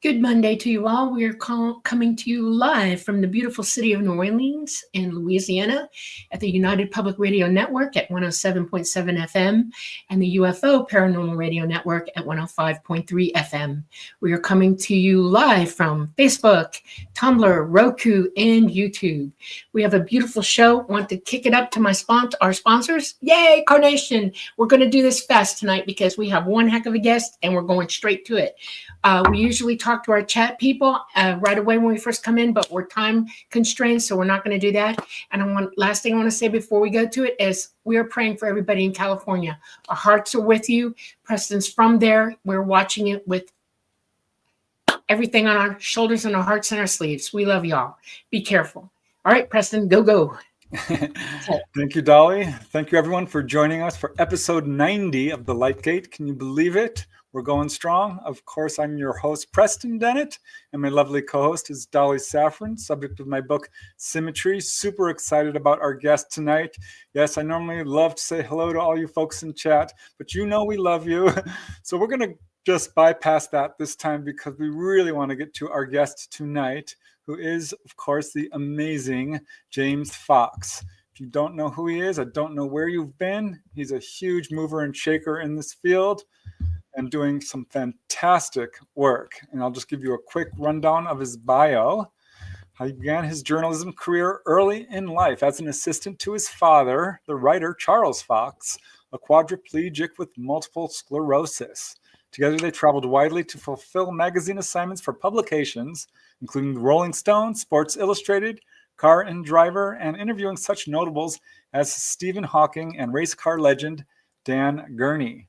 Good Monday to you all. We are coming to you live from the beautiful city of New Orleans in Louisiana at the United Public Radio Network at 107.7 FM and the UFO Paranormal Radio Network at 105.3 FM. We are coming to you live from Facebook, Tumblr, Roku, and YouTube. We have a beautiful show. Want to kick it up to our sponsors? Yay, Carnation! We're going to do this fast tonight because we have one heck of a guest and we're going straight to it. We usually talk to our chat people right away when we first come in, but we're time constrained, so we're not going to do that. And last thing I want to say before we go to it is we are praying for everybody in California. Our hearts are with you. Preston's from there. We're watching it with everything on our shoulders and our hearts and our sleeves. We love y'all. Be careful. All right, Preston, go. Thank you, Dolly. Thank you, everyone, for joining us for episode 90 of The Lightgate. Can you believe it? We're going strong. Of course, I'm your host, Preston Dennett, and my lovely co-host is Dolly Safran, subject of my book, Symmetry. Super excited about our guest tonight. Yes, I normally love to say hello to all you folks in chat, but you know we love you. So we're going to just bypass that this time because we really want to get to our guest tonight, who is, of course, the amazing James Fox. If you don't know who he is, I don't know where you've been. He's a huge mover and shaker in this field and doing some fantastic work. And I'll just give you a quick rundown of his bio. He began his journalism career early in life as an assistant to his father, the writer Charles Fox, a quadriplegic with multiple sclerosis. Together, they traveled widely to fulfill magazine assignments for publications, including the Rolling Stone, Sports Illustrated, Car and Driver, and interviewing such notables as Stephen Hawking and race car legend Dan Gurney.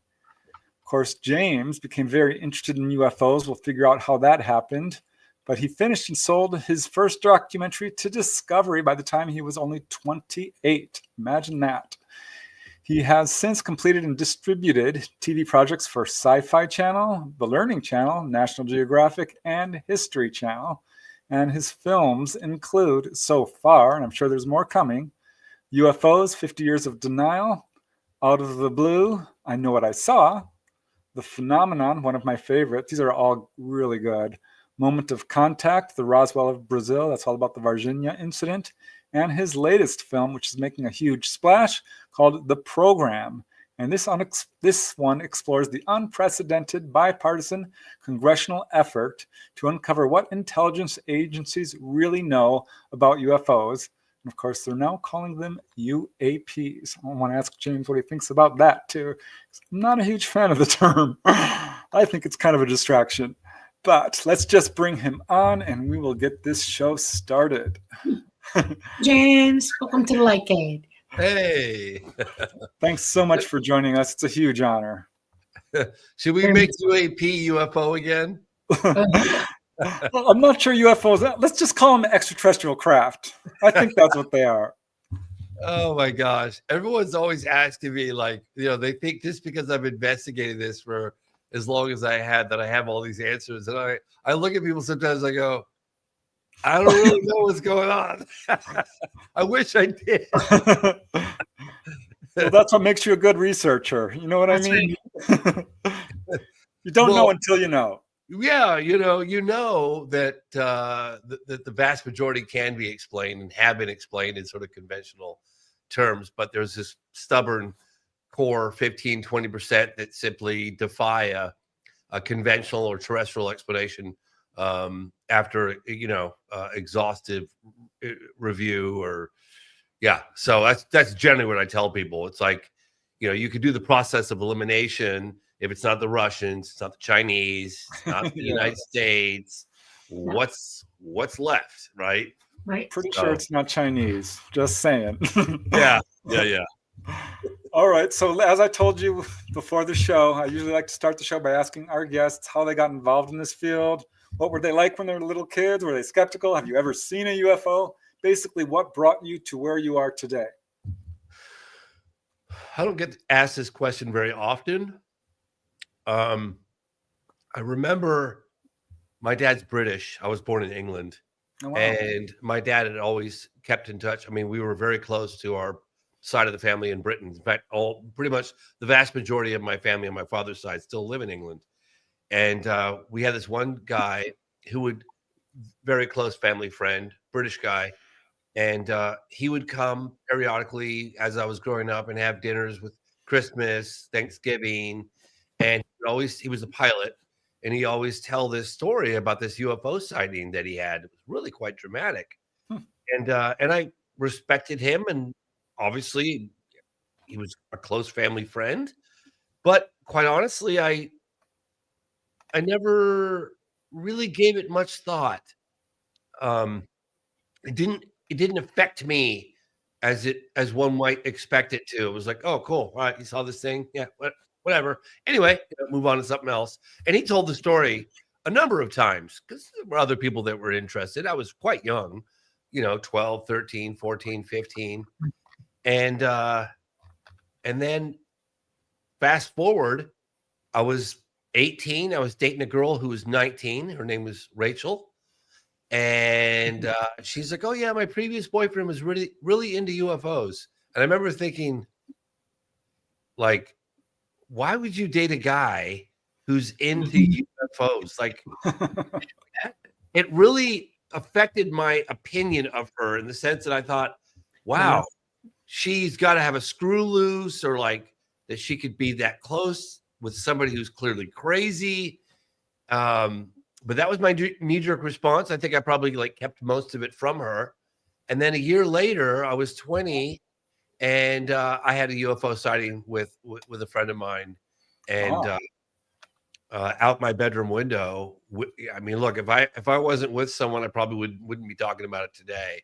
Of course, James became very interested in UFOs. We'll figure out how that happened. But he finished and sold his first documentary to Discovery by the time he was only 28. Imagine that. He has since completed and distributed TV projects for Sci-Fi Channel, The Learning Channel, National Geographic, and History Channel. And his films include, so far, and I'm sure there's more coming, UFOs, 50 Years of Denial, Out of the Blue, I Know What I Saw, The Phenomenon, one of my favorites. These are all really good. Moment of Contact, The Roswell of Brazil, that's all about the Varginha incident, and his latest film, which is making a huge splash, called The Program. And this one explores the unprecedented bipartisan congressional effort to uncover what intelligence agencies really know about UFOs. And of course, they're now calling them UAPs. I want to ask James what he thinks about that, too. I'm not a huge fan of the term. I think it's kind of a distraction. But let's just bring him on, and we will get this show started. James, welcome to the Lightgate. Hey. Thanks so much for joining us. It's a huge honor. Should we make UAP UFO again? I'm not sure UFOs. Let's just call them extraterrestrial craft. I think that's what they are. Oh my gosh. Everyone's always asking me, like, they think just because I've investigated this for as long as I had that I have all these answers. And I look at people sometimes, I go, I don't really know what's going on. I wish I did. Well, that's what makes you a good researcher. You know what I mean? Right. You don't know until you know. Yeah, you know that the vast majority can be explained and have been explained in sort of conventional terms, but there's this stubborn core 15-20% that simply defy a conventional or terrestrial explanation after exhaustive review so that's generally what I tell people. It's like, you could do the process of elimination. If it's not the Russians, it's not the Chinese, it's not the United States, what's left, right? Pretty sure it's not Chinese, just saying. yeah. All right, so as I told you before the show, I usually like to start the show by asking our guests how they got involved in this field. What were they like when they were little kids? Were they skeptical? Have you ever seen a UFO? Basically, what brought you to where you are today? I don't get asked this question very often. I remember my dad's British. I was born in England. Oh, wow. And my dad had always kept in touch. I mean, we were very close to our side of the family in Britain. In fact, pretty much the vast majority of my family on my father's side still live in England. And we had this one guy who would, very close family friend, British guy. And he would come periodically as I was growing up and have dinners with Christmas, Thanksgiving. And he was a pilot. And he always tell this story about this UFO sighting that he had. It was really quite dramatic. And I respected him. And obviously he was a close family friend. But quite honestly, I never really gave it much thought. It didn't affect me as one might expect it to. It was like, oh, cool. All right, you saw this thing? Yeah, whatever. Anyway, move on to something else. And he told the story a number of times because there were other people that were interested. I was quite young, 12, 13, 14, 15. And then fast forward, I was 18. I was dating a girl who was 19. Her name was Rachel. And she's like, oh, yeah, my previous boyfriend was really, really into UFOs. And I remember thinking, like, why would you date a guy who's into UFOs? Like, it really affected my opinion of her in the sense that I thought, wow, she's got to have a screw loose, or like that she could be that close with somebody who's clearly crazy. But that was my knee-jerk response. I think I probably kept most of it from her. And then a year later, I was 20, and I had a UFO sighting with a friend of mine, and out my bedroom window. I mean, look, if I wasn't with someone, I probably wouldn't be talking about it today.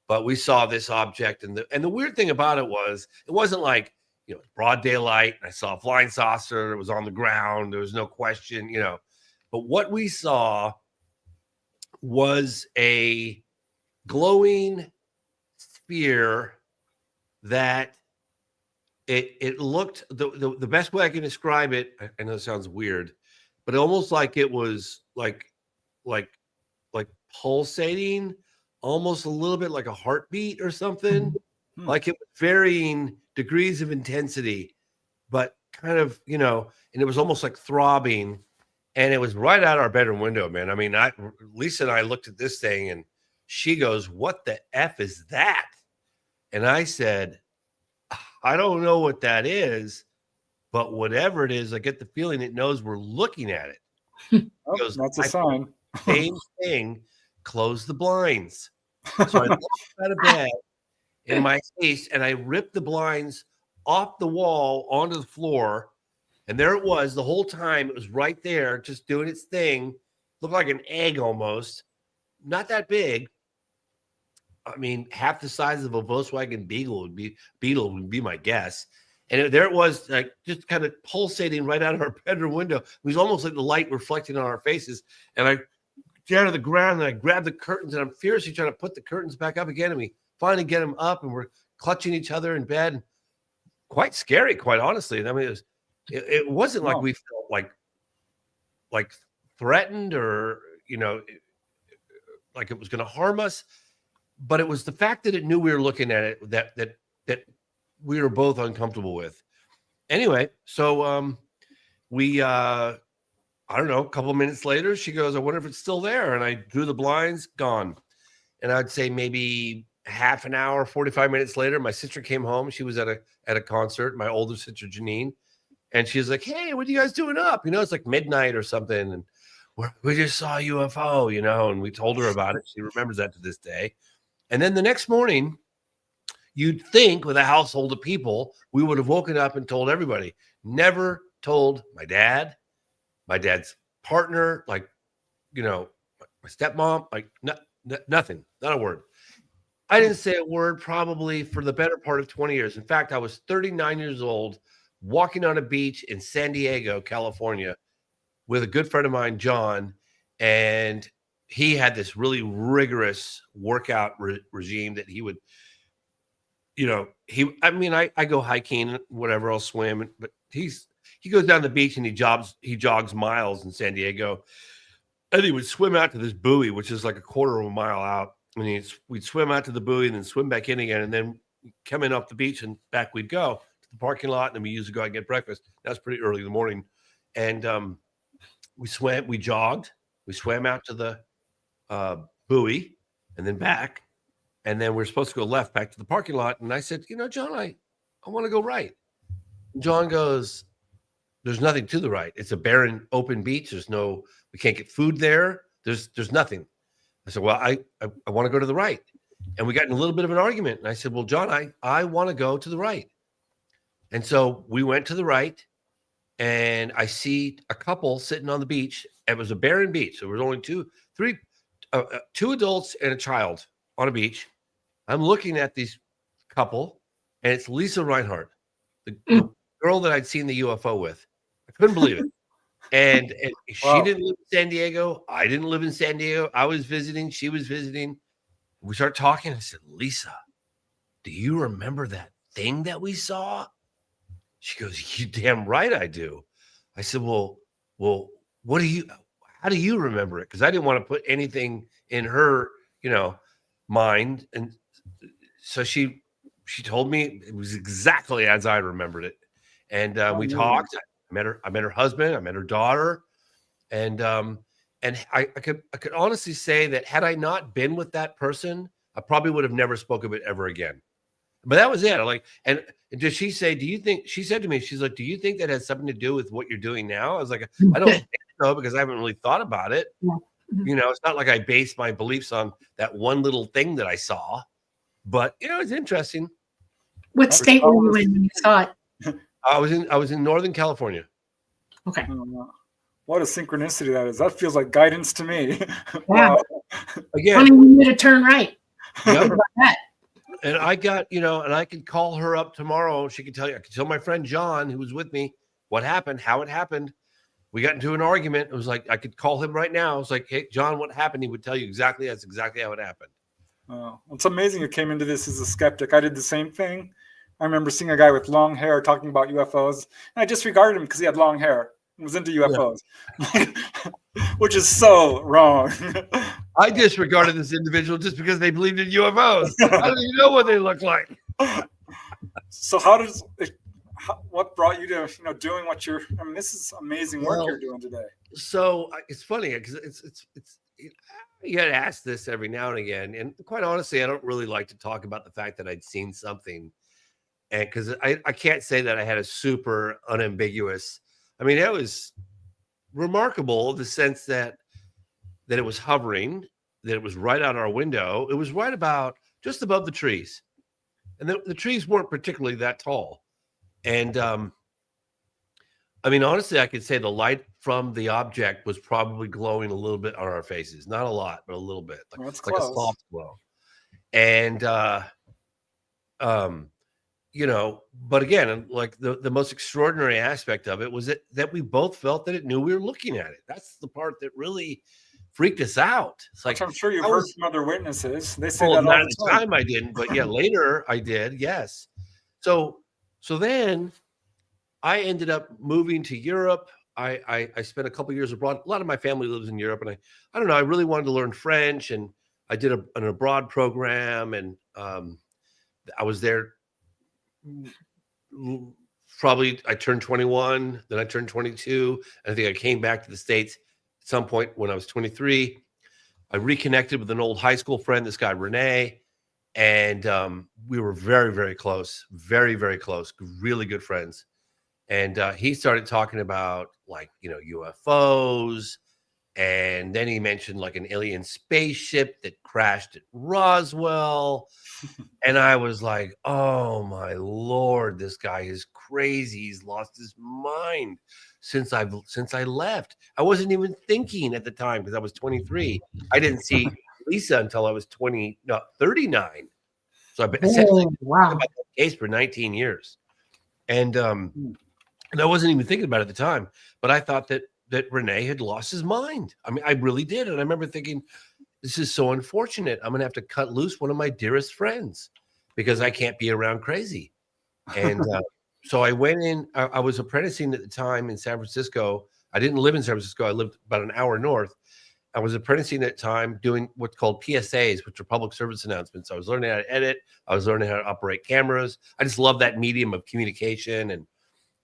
But we saw this object, and the weird thing about it wasn't like broad daylight. And I saw a flying saucer. It was on the ground. There was no question, But what we saw was a glowing sphere that it looked, the best way I can describe it, I know it sounds weird, but almost like it was like pulsating, almost a little bit like a heartbeat or something. Like it was varying degrees of intensity, but kind of, and it was almost like throbbing. And it was right out our bedroom window, man. I mean, Lisa and I looked at this thing, and she goes, "What the F is that?" And I said, "I don't know what that is, but whatever it is, I get the feeling it knows we're looking at it." Oh, goes, that's a sign. Same thing. Close the blinds. So I looked out of bed in my face, and I ripped the blinds off the wall onto the floor. And there it was the whole time. It was right there, just doing its thing. Looked like an egg almost. Not that big. I mean, half the size of a Volkswagen Beetle would be my guess. And there it was, like just kind of pulsating right out of our bedroom window. It was almost like the light reflecting on our faces. And I down to the ground, and I grabbed the curtains, and I'm fiercely trying to put the curtains back up again. And we finally get them up, and we're clutching each other in bed. Quite scary, quite honestly. I mean, it wasn't like we felt like threatened or like it was going to harm us, but it was the fact that it knew we were looking at it that we were both uncomfortable with. Anyway, so we I don't know, a couple of minutes later, she goes, "I wonder if it's still there." And I drew the blinds, gone. And I'd say maybe half an hour, 45 minutes later, my sister came home. She was at a concert, my older sister Janine. And she's like, "Hey, what are you guys doing up? It's like midnight or something." And we just saw a UFO, and we told her about it. She remembers that to this day. And then the next morning, you'd think with a household of people, we would have woken up and told everybody. Never told my dad, my dad's partner, my stepmom, nothing, not a word. I didn't say a word probably for the better part of 20 years. In fact, I was 39 years old, walking on a beach in San Diego, California, with a good friend of mine, John, and he had this really rigorous workout regime that he would, I go hiking, whatever, I'll swim, but he goes down the beach and he jogs miles in San Diego, and he would swim out to this buoy, which is like a quarter of a mile out, and we'd swim out to the buoy and then swim back in again, and then come in off the beach and back we'd go to the parking lot, and then we used to go out and get breakfast. That's pretty early in the morning. And we jogged, we swam out to the buoy and then back. And then we're supposed to go left back to the parking lot. And I said, John, I want to go right. And John goes, there's nothing to the right. It's a barren, open beach. We can't get food there. There's nothing. I said, well, I want to go to the right. And we got in a little bit of an argument. And I said, well, John, I want to go to the right. And so we went to the right, and I see a couple sitting on the beach. It was a barren beach. There was only two adults and a child on a beach. I'm looking at these couple, and it's Lisa Reinhardt, the girl that I'd seen the UFO with. I couldn't believe it. And she didn't live in San Diego. I didn't live in San Diego. I was visiting. She was visiting. We started talking. I said, Lisa, do you remember that thing that we saw? She goes, you damn right I do. I said, well, how do you remember it? Because I didn't want to put anything in her, mind. And so she told me it was exactly as I remembered it. And we talked. I met her husband. I met her daughter. And I could honestly say that had I not been with that person, I probably would have never spoke of it ever again. But that was it. And did she say, she said to me, she's like, do you think that has something to do with what you're doing now? I was like, I don't think so, because I haven't really thought about it. Yeah. It's not like I base my beliefs on that one little thing that I saw, but it's interesting. What state were you in when you saw it? I was in Northern California. Okay. What a synchronicity that is. That feels like guidance to me. Wow. Again, you need to turn right. Yep. And I got, and I could call her up tomorrow. She could tell you, I could tell my friend John, who was with me, what happened, how it happened. We got into an argument. It was like, I could call him right now. I was like, hey, John, what happened? He would tell you that's exactly how it happened. It's amazing you came into this as a skeptic. I did the same thing. I remember seeing a guy with long hair talking about UFOs, and I disregarded him because he had long hair and was into UFOs, which is so wrong. I disregarded this individual just because they believed in UFOs. I don't even know what they look like. So what brought you to doing what you're? I mean, this is amazing work you're doing today. So it's funny because it's you get asked this every now and again, and quite honestly, I don't really like to talk about the fact that I'd seen something, and because I can't say that I had a super unambiguous. I mean, it was remarkable in the sense that it was hovering, that it was right out our window. It was right about just above the trees, and the trees weren't particularly that tall. And I mean, honestly, I could say the light from the object was probably glowing a little bit on our faces. Not a lot, but a little bit, like a soft glow. And but again, like the most extraordinary aspect of it was that we both felt that it knew we were looking at it. That's the part that really freaked us out. It's like, I'm sure you've heard from other witnesses. They say that all not the at the time I didn't, but yeah, later I did. Yes. So then I ended up moving to Europe. I spent a couple of years abroad. A lot of my family lives in Europe, and I don't know. I really wanted to learn French, and I did an abroad program, and I was there. Probably I turned 21, then I turned 22. And I think I came back to the States at some point when I was 23. I reconnected with an old high school friend, this guy, Renee. And we were very, very close, very, very close, really good friends. And he started talking about UFOs. And then he mentioned like an alien spaceship that crashed at Roswell. And I was like, oh my Lord, this guy is crazy. He's lost his mind since I left. I wasn't even thinking at the time because I was 23. I didn't see Lisa until I was 39. So I've been essentially about that case for 19 years. And I wasn't even thinking about it at the time, but I thought that Renee had lost his mind. I mean, I really did. And I remember thinking, this is so unfortunate. I'm going to have to cut loose one of my dearest friends because I can't be around crazy. And so I went in. I was apprenticing at the time in San Francisco. I didn't live in San Francisco. I lived about an hour north. I was apprenticing at the time doing what's called PSAs, which are public service announcements. I was learning how to edit. I was learning how to operate cameras. I just love that medium of communication. And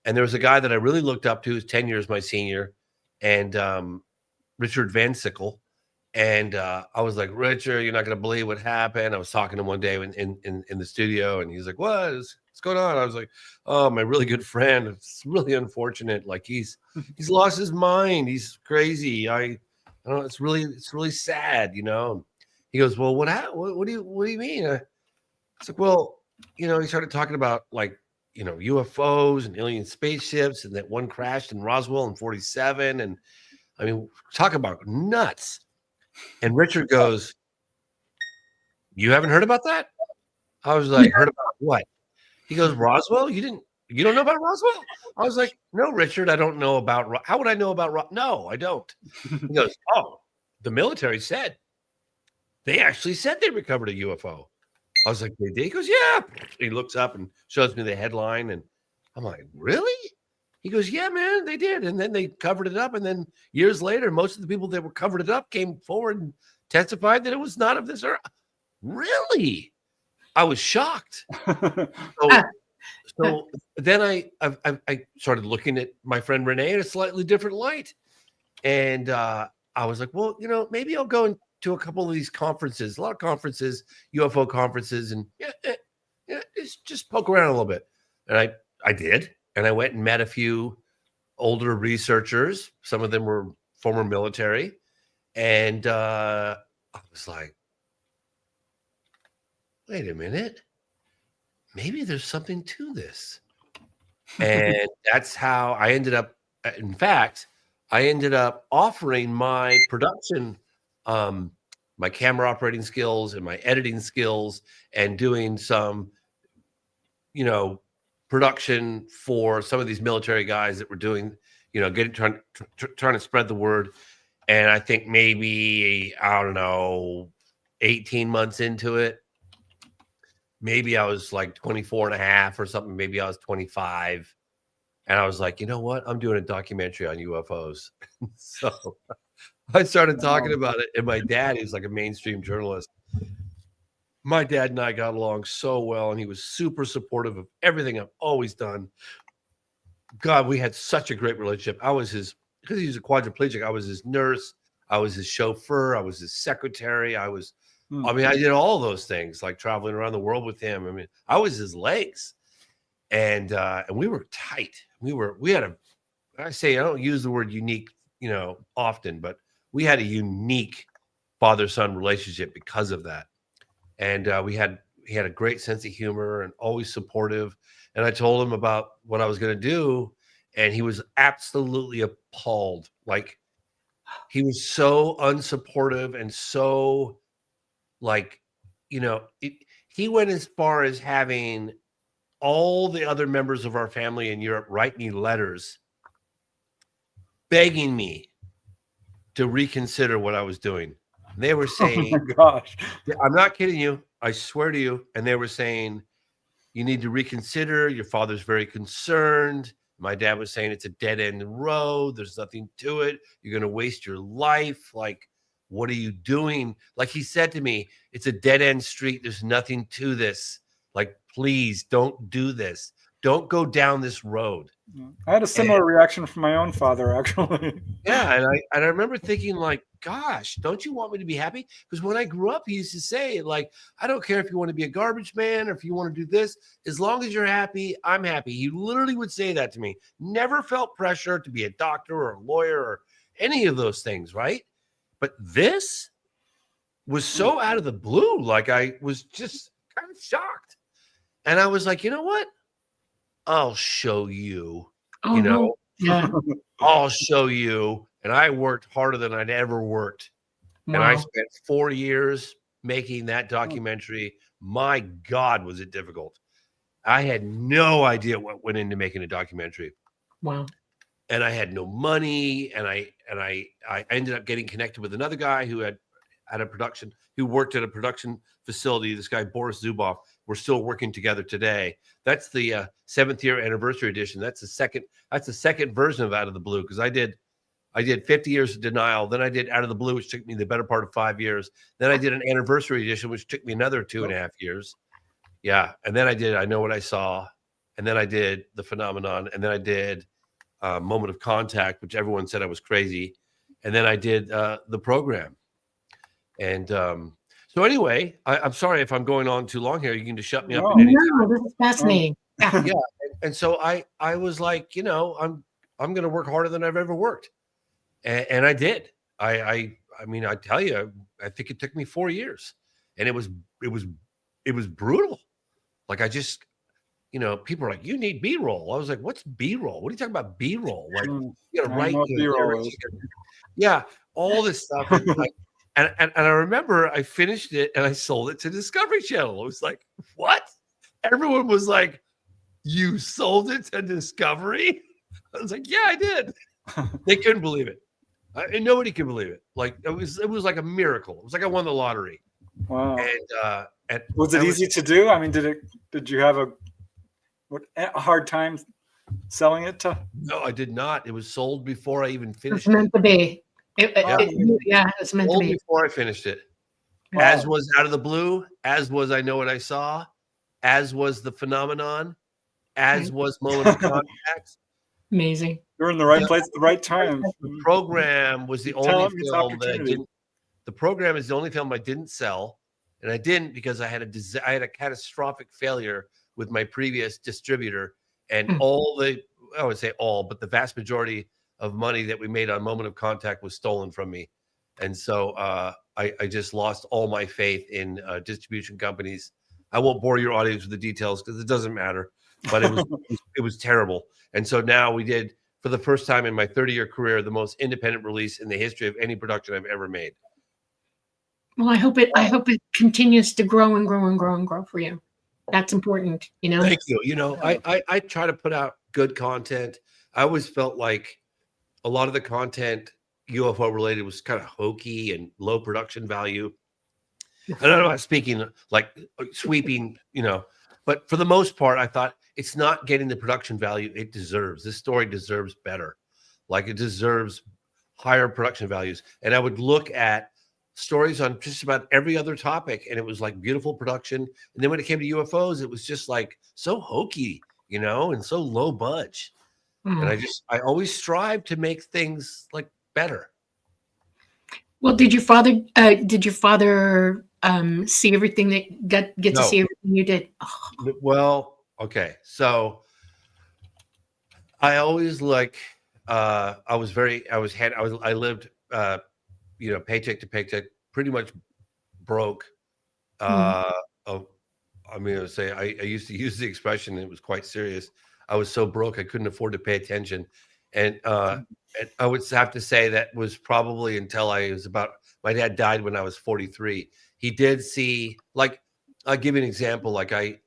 there was a guy that I really looked up to, who's 10 years my senior. and Richard Van Sickle. And I was like, Richard, you're not going to believe what happened. I was talking to him one day in the studio, and he's like, what's going on? I was like, oh, my really good friend. It's really unfortunate. Like he's lost his mind. He's crazy. I don't know. It's really sad, you know. He goes, well, what do you mean? It's like, well, you know, he started talking about like, you know, UFOs and alien spaceships, and that one crashed in Roswell in 47. And I mean, talk about nuts. And Richard goes, you haven't heard about that? I was like, heard about what? He goes, Roswell? You don't know about Roswell? I was like, no, Richard, I don't know about, how would I know about, no, I don't. He goes, oh, the military said, they actually said they recovered a UFO. I was like, they did? He goes, yeah. He looks up and shows me the headline, and I'm like, really? He goes, yeah, man, they did. And then they covered it up. And then years later, most of the people that were covered it up came forward and testified that it was not of this earth. Really? I was shocked. So then I started looking at my friend Renee in a slightly different light. And I was like, well, you know, maybe I'll go to a couple of these conferences, a lot of conferences, UFO conferences, and just poke around a little bit. And I did. And I went and met a few older researchers. Some of them were former military. And I was like, wait a minute. Maybe there's something to this. And that's how I ended up. In fact, I ended up offering my production, my camera operating skills and my editing skills, and doing some, you know, production for some of these military guys that were doing, you know, trying to spread the word. And I think maybe, I don't know, 18 months into it, maybe I was like 24 and a half or something. Maybe I was 25. And I was like, you know what? I'm doing a documentary on UFOs. So I started talking about it. And my dad, who's like a mainstream journalist, my dad and I got along so well, and he was super supportive of everything I've always done. God, we had such a great relationship. I was because he was a quadriplegic, I was his nurse, I was his chauffeur, I was his secretary. I did all those things, like traveling around the world with him. I mean, I was his legs. And we were tight. I don't use the word unique, you know, often, but we had a unique father-son relationship because of that. And he had a great sense of humor and always supportive. And I told him about what I was going to do, and he was absolutely appalled. Like, he was so unsupportive and so, like, you know, he went as far as having all the other members of our family in Europe write me letters begging me to reconsider what I was doing. And they were saying, oh my gosh, I'm not kidding you, I swear to you. And they were saying, you need to reconsider. Your father's very concerned. My dad was saying it's a dead end road. There's nothing to it. You're going to waste your life. Like, what are you doing? Like, he said to me, it's a dead end street. There's nothing to this. Like, please don't do this. Don't go down this road. I had a similar reaction from my own father, actually. Yeah. And I remember thinking, like, gosh, don't you want me to be happy? Because when I grew up, he used to say, like, I don't care if you want to be a garbage man or if you want to do this. As long as you're happy, I'm happy. He literally would say that to me. Never felt pressure to be a doctor or a lawyer or any of those things, right? But this was so out of the blue. Like, I was just kind of shocked. And I was like, you know what? I'll show you, you know, I'll show you. And I worked harder than I'd ever worked. Wow. And I spent 4 years making that documentary. My God, was it difficult. I had no idea what went into making a documentary. Wow. And I had no money. And I ended up getting connected with another guy who who worked at a production facility. This guy, Boris Zuboff. We're still working together today. That's the 7th year anniversary edition. That's the second version of Out of the Blue, because I did 50 years of denial. Then I did Out of the Blue, which took me the better part of 5 years. Then I did an anniversary edition, which took me another 2.5 years. Yeah. And then I did I Know What I Saw. And then I did The Phenomenon. And then I did Moment of Contact, which everyone said I was crazy. And then I did the program. And so anyway, I'm sorry if I'm going on too long here. You can just shut me up. No, this is fascinating. Yeah. And so I was like, I'm going to work harder than I've ever worked. And I did. I mean, I tell you, I think it took me 4 years, and it was brutal. Like, I just, people are like, you need B-roll. I was like, what's B-roll? What are you talking about B-roll? Like, you got to write B-roll. Yeah, all this stuff. And I remember I finished it and I sold it to Discovery Channel. It was like, what? Everyone was like, you sold it to Discovery? I was like, yeah, I did. They couldn't believe it. And nobody could believe it. Like, it was like a miracle. It was like I won the lottery. Wow. And was it easy to do? I mean, did you have a hard time selling it to? No, I did not. It was sold before I even finished it. It's meant to be. It's meant to be. Before I finished it. Wow. As was Out of the Blue, as was I Know What I Saw, as was The Phenomenon, as was Moment of Contact. Amazing. You're in the right place at the right time. The program was the only film that I didn't. The program is the only film I didn't sell, and I didn't because I had a catastrophic failure with my previous distributor, and I would say all, but the vast majority of money that we made on Moment of Contact was stolen from me, and so I just lost all my faith in distribution companies. I won't bore your audience with the details because it doesn't matter, but it was terrible. And so now we did, for the first time in my 30-year career, the most independent release in the history of any production I've ever made. Well, I hope it continues to grow and grow and grow and grow for you. That's important, Thank you. I try to put out good content. I always felt like a lot of the content UFO related was kind of hokey and low production value. I don't know about speaking like sweeping, but for the most part, I thought it's not getting the production value it deserves. This story deserves better. Like, it deserves higher production values. And I would look at stories on just about every other topic, and it was like beautiful production. And then when it came to UFOs, it was just like so hokey, and so low budge. And I always strive to make things like better. Well, did your father see everything that get to see everything you did? Oh. Well, okay. So I always I lived, paycheck to paycheck, pretty much broke. I used to use the expression, and it was quite serious. I was so broke I couldn't afford to pay attention. And I would have to say that was probably until my dad died when I was 43. He did see, like, I'll give you an example. Like, I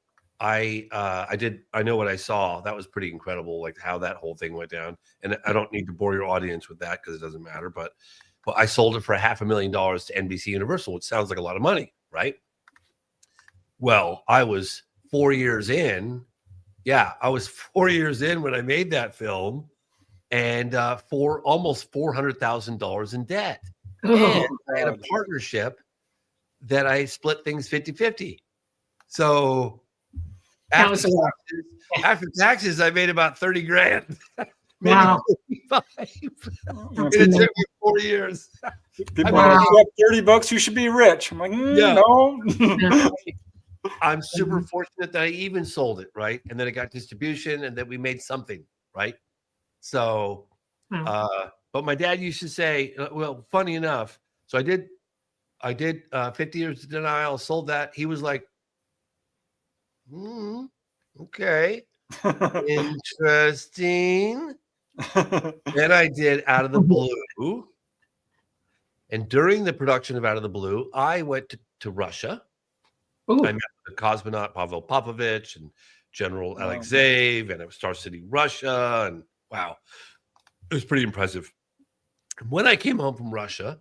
Know What I Saw. That was pretty incredible, like how that whole thing went down. And I don't need to bore your audience with that because it doesn't matter. But I sold it for $500,000 to NBC Universal, which sounds like a lot of money, right? Well, I was 4 years in. Yeah, I was 4 years in when I made that film, and for almost $400,000 in debt. And I had a partnership that I split things 50-50. So after taxes, I made about 30 grand. Wow. It took me 4 years. People are like, $30, you should be rich. I'm like, no. I'm super fortunate that I even sold it, right? And then it got distribution, and then we made something, right? So, but my dad used to say, well, funny enough, so I did 50 Years of Denial, sold that. He was like, okay, interesting. Then I did Out of the Blue. And during the production of Out of the Blue, I went to Russia. Ooh. I met the cosmonaut Pavel Popovich and General Alexeyev, and it was Star City, Russia. And wow, it was pretty impressive. When I came home from Russia,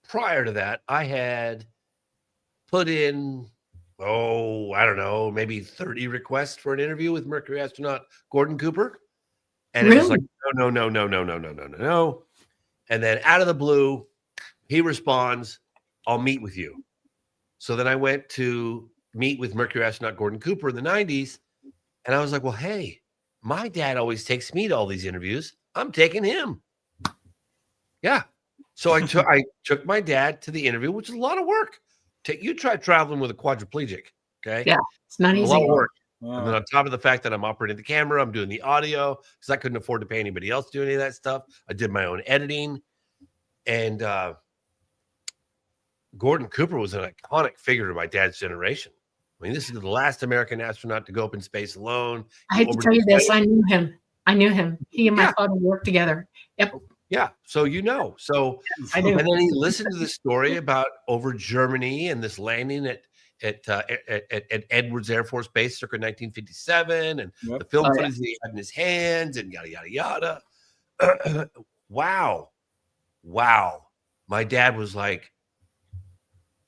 prior to that, I had put in, I don't know, maybe 30 requests for an interview with Mercury astronaut Gordon Cooper. And it was like, no. And then Out of the Blue, he responds, I'll meet with you. So then I went to meet with Mercury astronaut Gordon Cooper in the 90s. And I was like, well, hey, my dad always takes me to all these interviews. I'm taking him. Yeah. So I took my dad to the interview, which is a lot of work. You try traveling with a quadriplegic. Okay. Yeah, it's not A easy. lot of work. Wow. And then on top of the fact that I'm operating the camera, I'm doing the audio because I couldn't afford to pay anybody else to do any of that stuff. I did my own editing. And Gordon Cooper was an iconic figure to my dad's generation. I mean, this is the last American astronaut to go up in space alone. I hate to tell you this. I knew him. He and my Yeah. father worked together. Yep. Yeah. So, so, I do. and then he listened to the story about over Germany and this landing at Edwards Air Force Base circa 1957 and the film footage that he had in his hands and yada, yada, yada. Wow. My dad was like,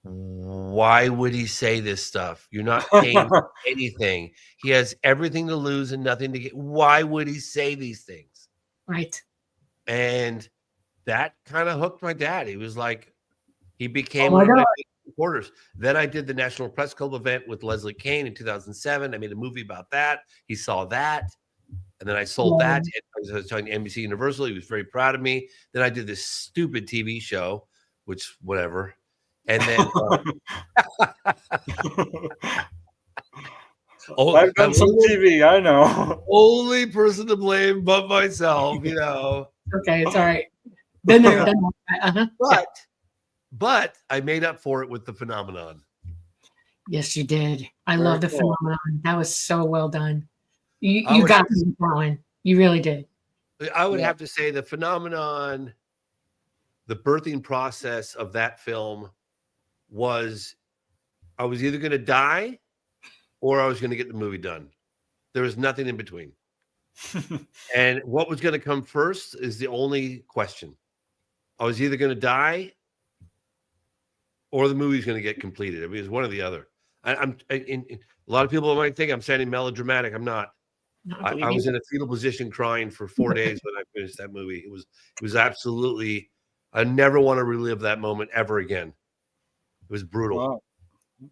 why would he say this stuff? You're not paying for anything. He has everything to lose and nothing to get. Why would he say these things? Right. And that kind of hooked my dad. He was like, he became one of my big supporters. Then I did the National Press Club event with Leslie Kean in 2007. I made a movie about that. He saw that. And then I sold that. I was telling NBC Universal. He was very proud of me. Then I did this stupid TV show, which whatever. And then I've done some TV, I know. Only person to blame but myself, Okay, it's all right. Been there, done that. But I made up for it with the phenomenon. Yes, you did. I love the phenomenon. That was so well done. You got me going. You really did. I would have to say the phenomenon, the birthing process of that film was I was either going to die or I was going to get the movie done. There was nothing in between. And what was going to come first is the only question. I was either going to die or the movie's going to get completed. I mean, it's one or the other. A lot of people might think I'm sounding melodramatic. I'm not. I was in a fetal position crying for 4 days when I finished that movie. It was absolutely, I never want to relive that moment ever again. It was brutal. Wow.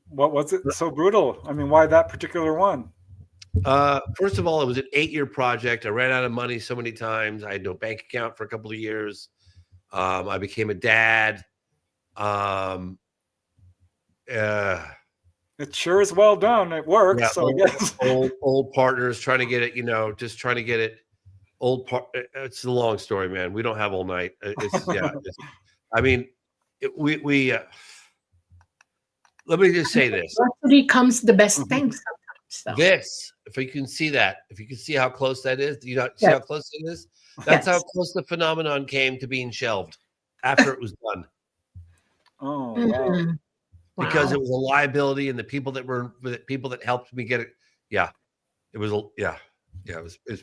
What was it so brutal? I mean, why that particular one? First of all, it was an 8-year project. I ran out of money so many times. I had no bank account for a couple of years. I became a dad. It sure is well done. It works. Yeah, so I guess old partners trying to get it, just trying to get it. It's a long story, man. We don't have all night. Let me just say this. Adversity comes the best things sometimes. This, if you can see that, if you can see how close that is, see how close it is? That's how close the phenomenon came to being shelved after it was done. Oh, wow. Because it was a liability and the people that helped me get it. Yeah. It was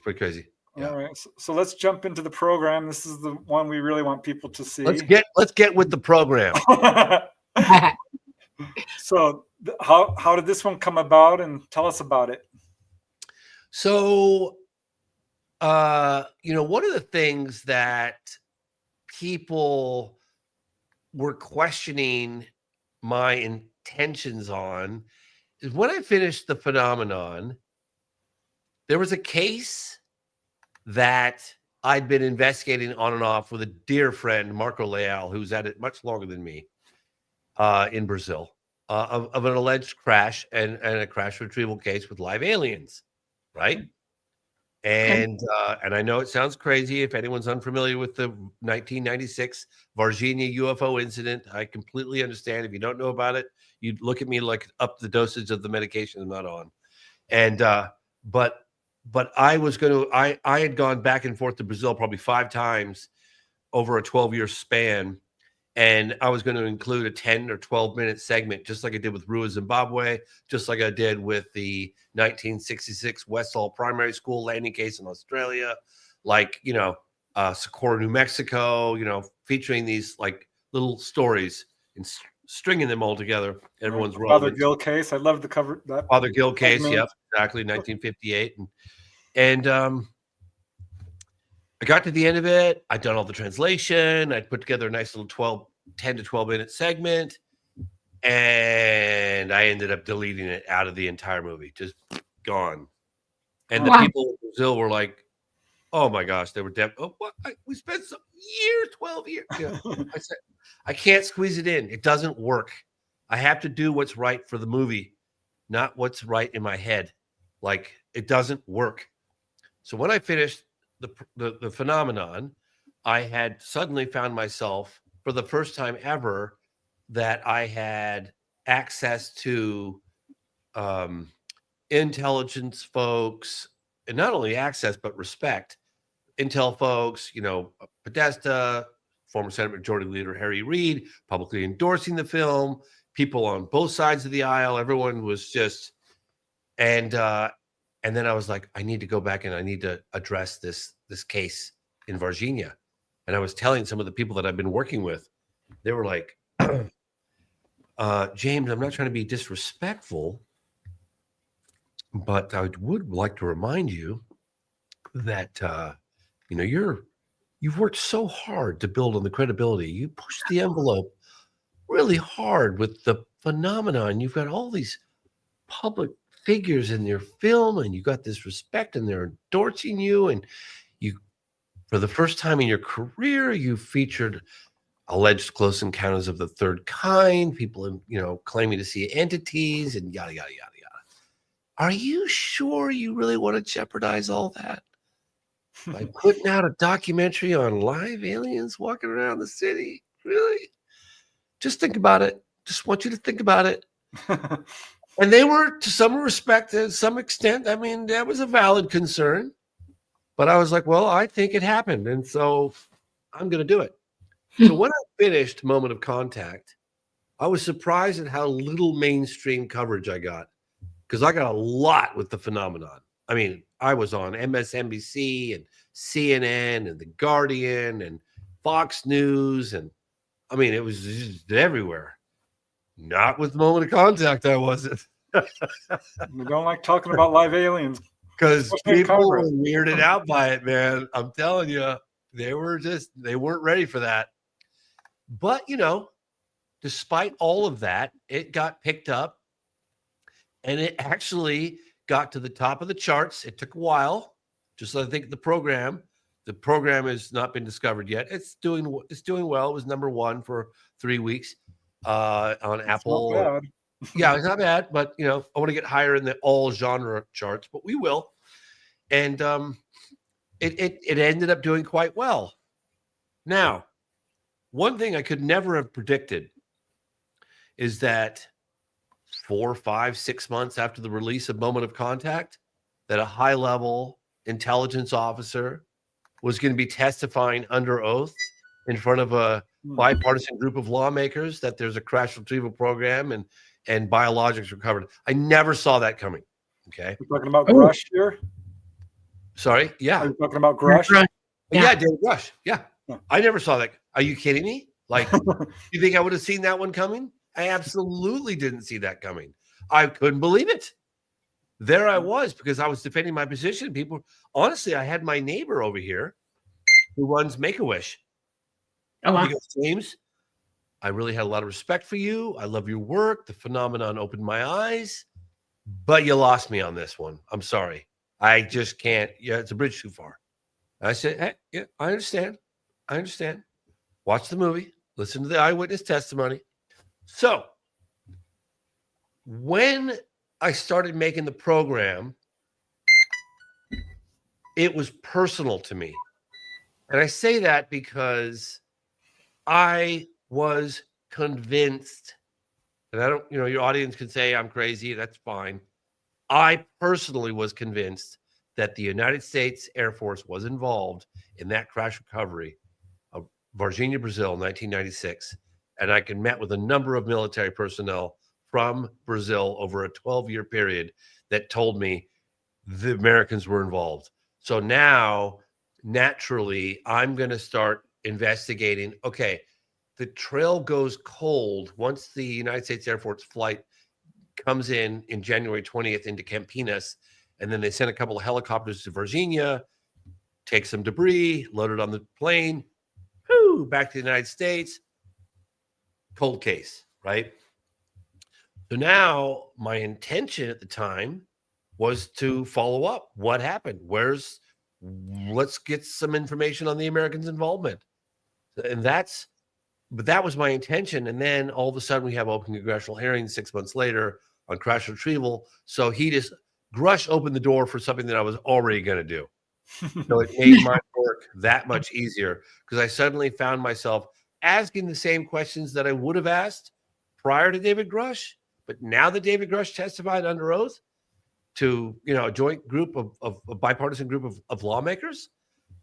pretty crazy. Yeah. All right. So let's jump into the program. This is the one we really want people to see. Let's get with the program. So how did this one come about, and tell us about it? So, one of the things that people were questioning my intentions on is when I finished the phenomenon, there was a case that I'd been investigating on and off with a dear friend, Marco Leal, who's at it much longer than me, in Brazil, of an alleged crash and a crash retrieval case with live aliens, right? And I know it sounds crazy if anyone's unfamiliar with the 1996 Varginha UFO incident. I completely understand. If you don't know about it, you'd look at me like up the dosage of the medication I'm not on. And but I was I had gone back and forth to Brazil probably 5 times over a 12-year span. And I was going to include a 10 or 12-minute segment, just like I did with Rua, Zimbabwe, just like I did with the 1966 Westall Primary School landing case in Australia, like, Socorro, New Mexico, featuring these like little stories and stringing them all together. Everyone's Father Gill case. I love the cover. That Father Gill case. Yep, exactly. 1958. And I got to the end of it. I'd done all the translation. I'd put together a nice little 10 to 12-minute segment. And I ended up deleting it out of the entire movie. Just gone. And the people in Brazil were like, oh my gosh, they were dead. Oh, what? We spent some years, 12 years. Yeah. I said, I can't squeeze it in. It doesn't work. I have to do what's right for the movie, not what's right in my head. Like, it doesn't work. So when I finished the phenomenon, I had suddenly found myself, for the first time ever, that I had access to intelligence folks, and not only access, but respect. Intel folks, Podesta, former Senate Majority Leader Harry Reid, publicly endorsing the film, people on both sides of the aisle. Everyone was just, and then I was like, I need to go back and I need to address this case in Virginia. And I was telling some of the people that I've been working with, they were like, James, I'm not trying to be disrespectful, but I would like to remind you that you've worked so hard to build on the credibility. You pushed the envelope really hard with the phenomenon. You've got all these public figures in your film, and you got this respect, and they're endorsing you. And you, for the first time in your career, you featured alleged close encounters of the third kind, people, claiming to see entities, and yada, yada, yada, yada. Are you sure you really want to jeopardize all that by putting out a documentary on live aliens walking around the city? Really? Just think about it. Just want you to think about it. And they were, to some respect, to some extent, I mean, that was a valid concern. But I was like, well, I think it happened. And so I'm going to do it. So when I finished Moment of Contact, I was surprised at how little mainstream coverage I got, because I got a lot with the phenomenon. I mean, I was on MSNBC and CNN and The Guardian and Fox News. And I mean, it was just everywhere. Not with Moment of Contact, I wasn't. We don't like talking about live aliens. Because people were weirded out by it, man. I'm telling you, they weren't ready for that. But, despite all of that, it got picked up, and it actually got to the top of the charts. It took a while. Just like I think the program has not been discovered yet. It's doing well. It was number 1 for 3 weeks on Apple. Not bad. Yeah, it's not bad, but I want to get higher in the all genre charts, but we will. And it ended up doing quite well. Now, one thing I could never have predicted is that 4, 5, 6 months after the release of Moment of Contact, that a high-level intelligence officer was going to be testifying under oath in front of a bipartisan group of lawmakers that there's a crash retrieval program and biologics recovered. I never saw that coming. Okay. You're talking about Grush here? Sorry. Yeah. Are you talking about Grush? Yeah, David Rush. Yeah. I never saw that. Are you kidding me? Like, you think I would have seen that one coming? I absolutely didn't see that coming. I couldn't believe it. There I was, because I was defending my position. People, honestly, I had my neighbor over here who runs Make-A-Wish. Oh, wow. Because, James, I really had a lot of respect for you. I love your work. The phenomenon opened my eyes, but you lost me on this one. I'm sorry. I just can't. Yeah, it's a bridge too far. And I said, hey, yeah, I understand. Watch the movie. Listen to the eyewitness testimony. So when I started making the program, it was personal to me. And I say that because I was convinced, and I don't, your audience can say I'm crazy. That's fine. I personally was convinced that the United States Air Force was involved in that crash recovery of Virginia, Brazil, 1996. And I met with a number of military personnel from Brazil over a 12-year period that told me the Americans were involved. So now, naturally, I'm going to start investigating. Okay, the trail goes cold once the United States Air Force flight comes in January 20th into Campinas, and then they send a couple of helicopters to Virginia, take some debris, load it on the plane, back to the United States. Cold case, right? So now my intention at the time was to follow up. What happened? Let's get some information on the Americans' involvement. And but that was my intention. And then all of a sudden we have open congressional hearings 6 months later on crash retrieval. So Grush opened the door for something that I was already going to do. So it made my work that much easier, because I suddenly found myself asking the same questions that I would have asked prior to David Grush. But now that David Grush testified under oath to, a joint group of a bipartisan group of lawmakers,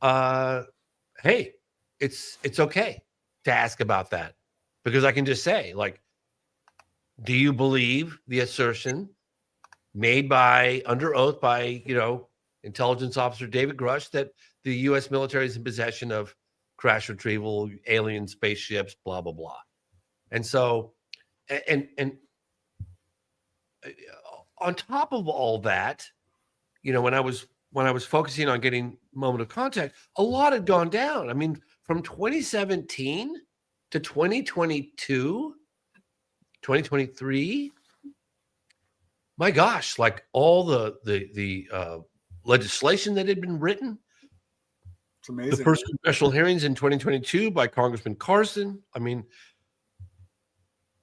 hey, it's okay to ask about that, because I can just say, like, do you believe the assertion made under oath by, intelligence officer David Grush that the U.S. military is in possession of crash retrieval, alien spaceships, blah, blah, blah. And so, and on top of all that, when I was focusing on getting moment of contact, a lot had gone down. I mean, from 2017 to 2022, 2023, my gosh, like all the legislation that had been written. It's amazing. The first congressional hearings in 2022 by Congressman Carson. I mean,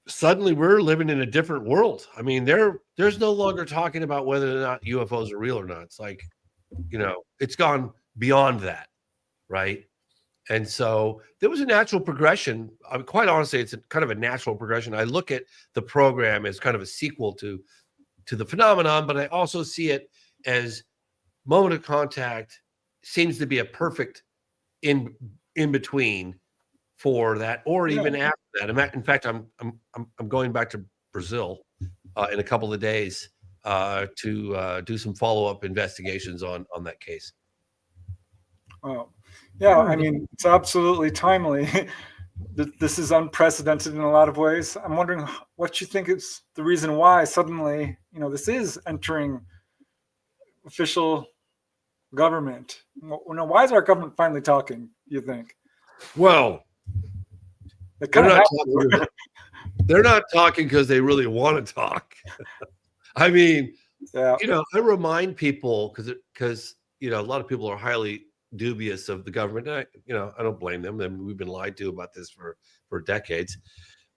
suddenly we're living in a different world. I mean, there's no longer talking about whether or not UFOs are real or not. It's like, it's gone beyond that, right? And so there was a natural progression. I mean, quite honestly, it's kind of a natural progression. I look at the program as kind of a sequel to the phenomenon, but I also see it as moment of contact seems to be a perfect in between for that, or even after that. In fact, I'm going back to Brazil in a couple of days to do some follow-up investigations on that case. Oh, yeah. I mean, it's absolutely timely. This is unprecedented in a lot of ways. I'm wondering what you think is the reason why suddenly, this is entering official government. Why is our government finally talking, you think? Well, they're not talking because they really want to talk. I mean, I remind people because a lot of people are highly dubious of the government. I don't blame them. We've been lied to about this for decades.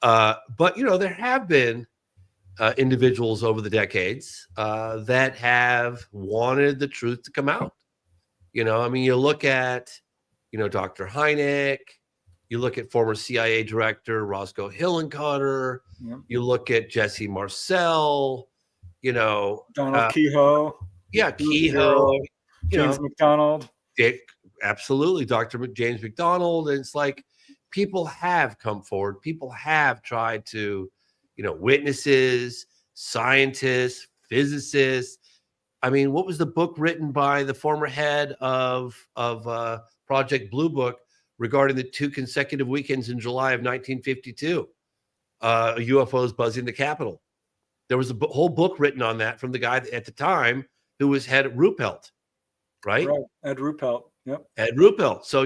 But there have been individuals over the decades that have wanted the truth to come out. I mean, you look at, Dr. Hynek, you look at former CIA director Roscoe Hillenkotter, you look at Jesse Marcel, Donald Kehoe. Yeah, Kehoe. James McDonald. Absolutely, Dr. James McDonald. And it's like people have come forward. People have tried to, witnesses, scientists, physicists. I mean, what was the book written by the former head of Project Blue Book regarding the 2 consecutive weekends in July of 1952? UFOs buzzing the Capitol. There was a whole book written on that from the guy at the time who was head at Ruppelt, right? Ed Ruppelt. Yep. Ed Ruppelt. So,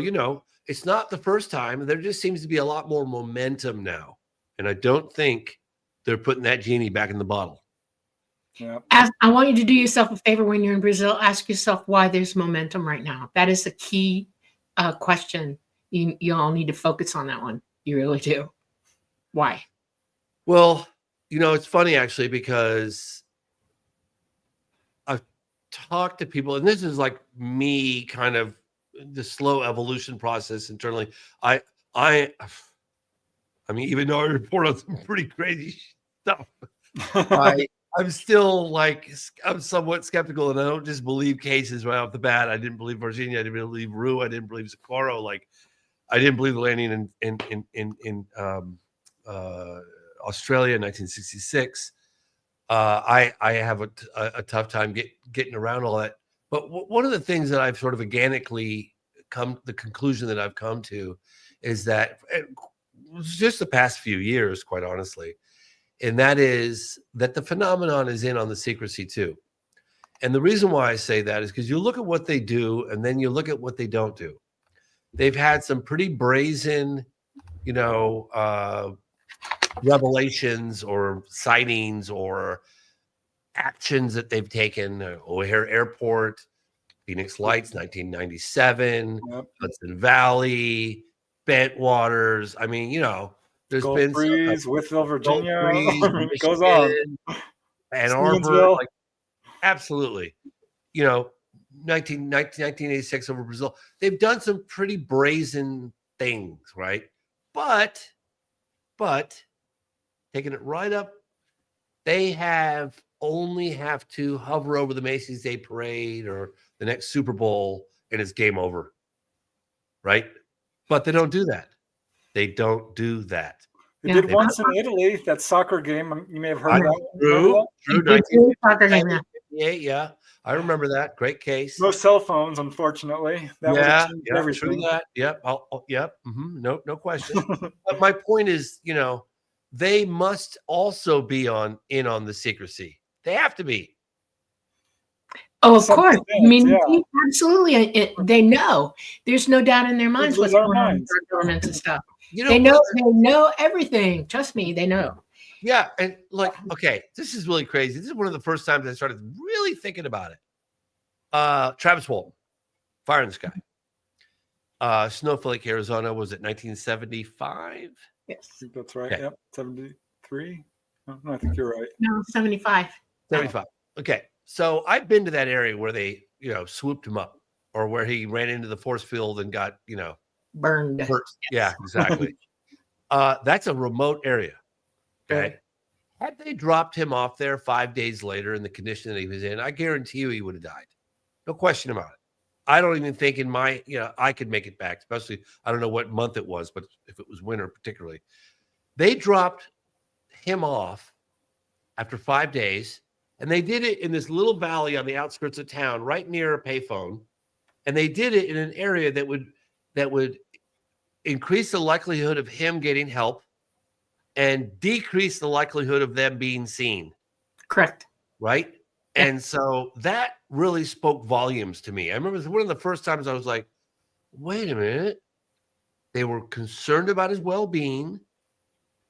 it's not the first time. There just seems to be a lot more momentum now. And I don't think they're putting that genie back in the bottle. Yeah. I want you to do yourself a favor when you're in Brazil. Ask yourself why there's momentum right now. That is the key question. You all need to focus on that one. You really do. Why? Well, it's funny actually, because I've talked to people, and this is like me kind of the slow evolution process internally. I mean, even though I report on some pretty crazy stuff, I'm still I'm somewhat skeptical, and I don't just believe cases right off the bat. I didn't believe Virginia. I didn't believe Rue. I didn't believe Socorro. I didn't believe the landing in Australia in 1966. I have a tough time getting around all that. But one of the things that I've sort of organically the conclusion that I've come to is that just the past few years, quite honestly, and that is that the phenomenon is in on the secrecy too. And the reason why I say that is because you look at what they do and then you look at what they don't do. They've had some pretty brazen, revelations or sightings or actions that they've taken. O'Hare Airport, Phoenix Lights, 1997, Hudson Valley, Bentwaters. I mean, there's Gulf been Breeze, Whitfield, Virginia. It goes Michigan, on. Ann Arbor, absolutely. 1986 over Brazil. They've done some pretty brazen things, right? But taking it right up, they only have to hover over the Macy's Day Parade or the next Super Bowl, and it's game over, right? But they don't do that. They don't do that. They did once in Italy, that soccer game. You may have heard that. True. 1958, yeah. I remember that. Great case. No cell phones, unfortunately. That true that. Yep. Yep. No question. But my point is, they must also be in on the secrecy. They have to be. Oh, of course. I mean, absolutely. They know. There's no doubt in their minds what's going on with our governments and stuff. They know everything. Trust me, they know. Yeah, and okay, this is really crazy. This is one of the first times I started really thinking about it. Travis Walton, Fire in the Sky. Snowflake, Arizona, was it 1975? Yes. I think that's right. Okay. Yep. 73? No, I think you're right. No, 75. 75. Okay. So I've been to that area where they, swooped him up, or where he ran into the force field and got, burned. Hurt. Yes. Yeah, exactly. That's a remote area. Okay. Had they dropped him off there 5 days later in the condition that he was in, I guarantee you he would have died. No question about it. I don't even think I could make it back, especially, I don't know what month it was, but if it was winter particularly. They dropped him off after 5 days, and they did it in this little valley on the outskirts of town, right near a payphone. And they did it in an area that would increase the likelihood of him getting help and decrease the likelihood of them being seen. Correct. Right? Yeah. And so that really spoke volumes to me. I remember it was one of the first times I was like, wait a minute. They were concerned about his well-being.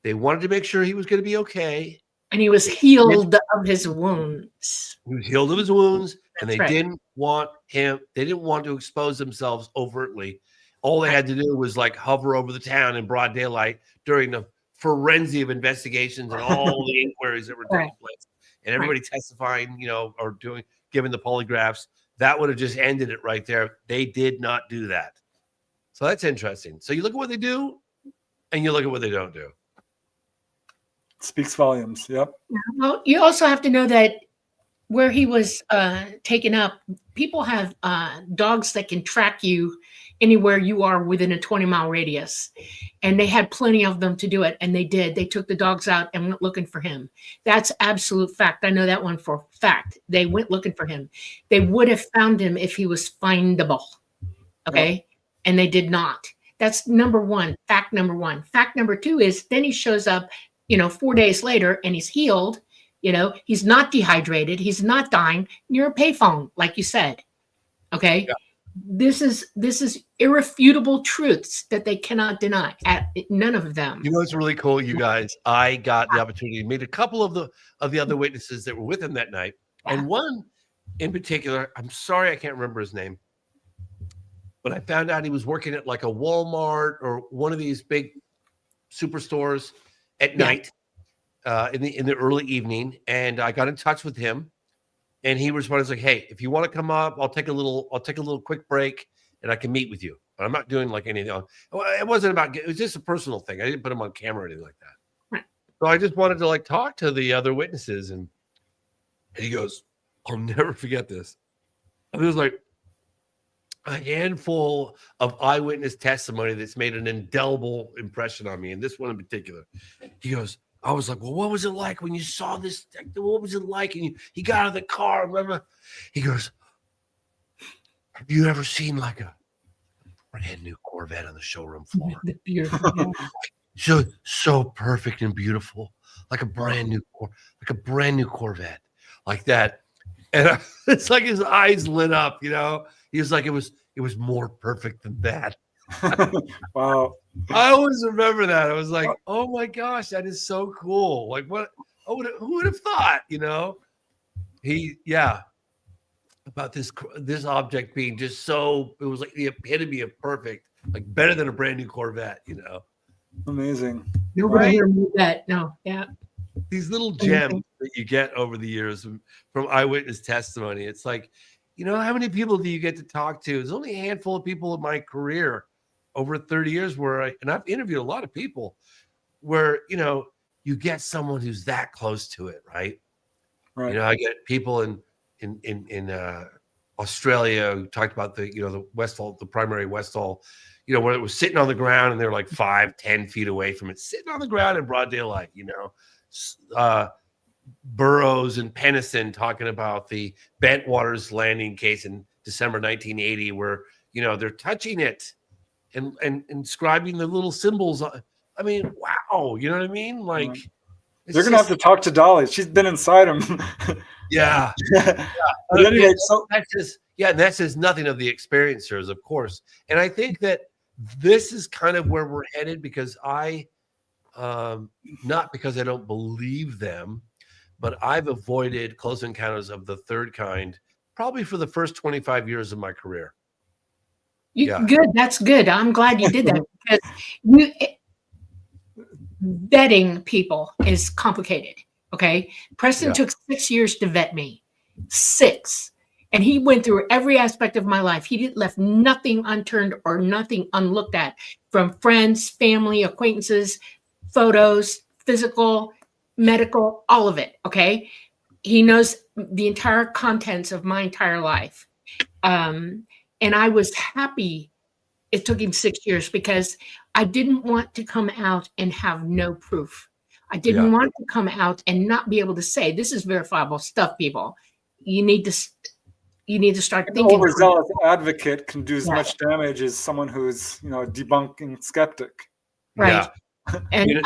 They wanted to make sure he was going to be okay. And he was healed of his wounds. He was healed of his wounds. And they didn't want to expose themselves overtly. All they had to do was hover over the town in broad daylight during the frenzy of investigations and all the inquiries that were taking place. And everybody testifying, or giving the polygraphs. That would have just ended it right there. They did not do that. So that's interesting. So you look at what they do and you look at what they don't do. Speaks volumes. Yep. Well, you also have to know that where he was taken up, people have dogs that can track you anywhere you are within a 20-mile radius. And they had plenty of them to do it. And they did. They took the dogs out and went looking for him. That's absolute fact. I know that one for a fact. They went looking for him. They would have found him if he was findable. Okay. Yep. And they did not. That's number one. Fact number one. Fact number two is then he shows up, 4 days later and he's healed. He's not dehydrated. He's not dying near a payphone, like you said. Okay. Yeah. This is irrefutable truths that they cannot deny. None of them. It's really cool, you guys. I got the opportunity to meet a couple of the other witnesses that were with him that night. Yeah. And one in particular, I'm sorry I can't remember his name, but I found out he was working at a Walmart or one of these big superstores at night. In the early evening, and I got in touch with him, and he responded like, "Hey, if you want to come up, I'll take a little quick break, and I can meet with you. But I'm not doing anything. It wasn't about. It was just a personal thing. I didn't put him on camera or anything like that. Right. So I just wanted to talk to the other witnesses, and he goes, "I'll never forget this." And there was a handful of eyewitness testimony that's made an indelible impression on me, and this one in particular. He goes, I was like, well, what was it like when you saw this? What was it like? And he got out of the car. Remember? He goes, have you ever seen a brand new Corvette on the showroom floor? Beautiful. So perfect and beautiful, like a brand new Corvette, like that. And it's like his eyes lit up. He was like, it was more perfect than that. Wow. I always remember that. I was like, oh my gosh, that is so cool. What? Who would have thought, about this object being just so, it was like the epitome of perfect, like better than a brand new Corvette, Amazing. Nobody Right? here knew that. No, yeah. These little gems that you get over the years from eyewitness testimony. It's like, how many people do you get to talk to? There's only a handful of people in my career over 30 years and I've interviewed a lot of people where, you get someone who's that close to it, right? Right. I get people in Australia who talked about the Westall, the primary Westall, where it was sitting on the ground and they're like 5-10 feet away from it, sitting on the ground in broad daylight, Burroughs and Pennison talking about the Bentwaters landing case in December 1980, where, they're touching it and inscribing the little symbols. I mean, wow. You know what I mean? Like, you're going to have to talk to Dolly. She's been inside him. Yeah. But anyway, that says nothing of the experiencers, of course. And I think that this is kind of where we're headed, because not because I don't believe them, but I've avoided close encounters of the third kind probably for the first 25 years of my career. Good. That's good. I'm glad you did that, because vetting people is complicated. Okay. Preston took 6 years to vet me. 6. And he went through every aspect of my life. He left nothing unturned or nothing unlooked at, from friends, family, acquaintances, photos, physical, medical, all of it. Okay. He knows the entire contents of my entire life. And I was happy it took him 6 years, because I didn't want to come out and have no proof. I didn't want to come out and not be able to say, this is verifiable stuff, people. You need to start thinking. An overzealous advocate can do as much damage as someone who's, a debunking skeptic. Right. Yeah. And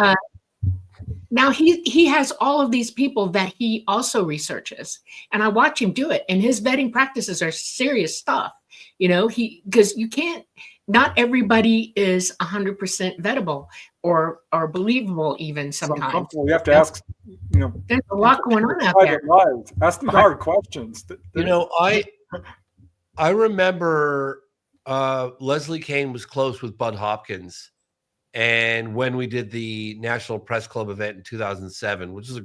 now he has all of these people that he also researches, and I watch him do it. And his vetting practices are serious stuff. Because you can't. Not everybody is 100% vettable or believable, even sometimes. We have to ask, there's a lot going on out there. Ask them hard questions. I remember Leslie Kean was close with Bud Hopkins. And when we did the National Press Club event in 2007, which was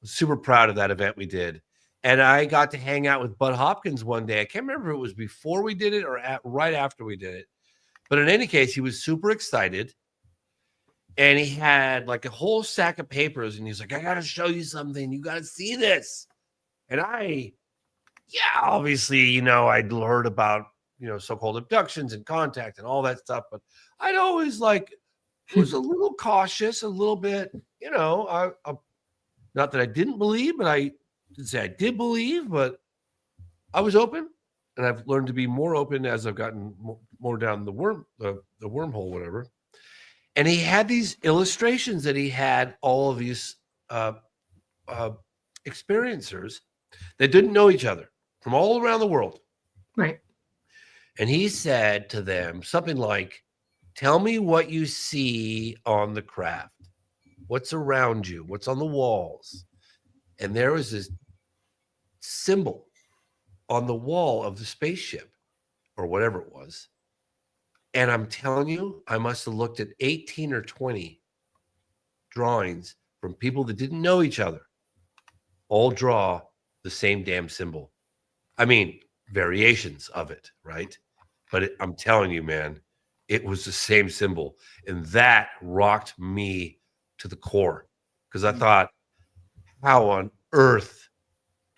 super proud of that event we did. And I got to hang out with Bud Hopkins one day. I can't remember if it was before we did it or right after we did it. But in any case, he was super excited. And he had like a whole stack of papers. And he's like, I got to show you something. You got to see this. And obviously, I'd heard about, so-called abductions and contact and all that stuff. But I'd always was a little cautious, a little bit, I not that I didn't believe, but I didn't say I did believe, but I was open, and I've learned to be more open as I've gotten more down the wormhole, whatever. And he had these illustrations that he had all of these experiencers that didn't know each other from all around the world. Right. And he said to them something like, tell me what you see on the craft. What's around you? What's on the walls? And there was this symbol on the wall of the spaceship or whatever it was. And I'm telling you, I must have looked at 18 or 20 drawings from people that didn't know each other, all draw the same damn symbol. I mean, variations of it, right? But I'm telling you, man, it was the same symbol. And that rocked me to the core, because I thought, how on earth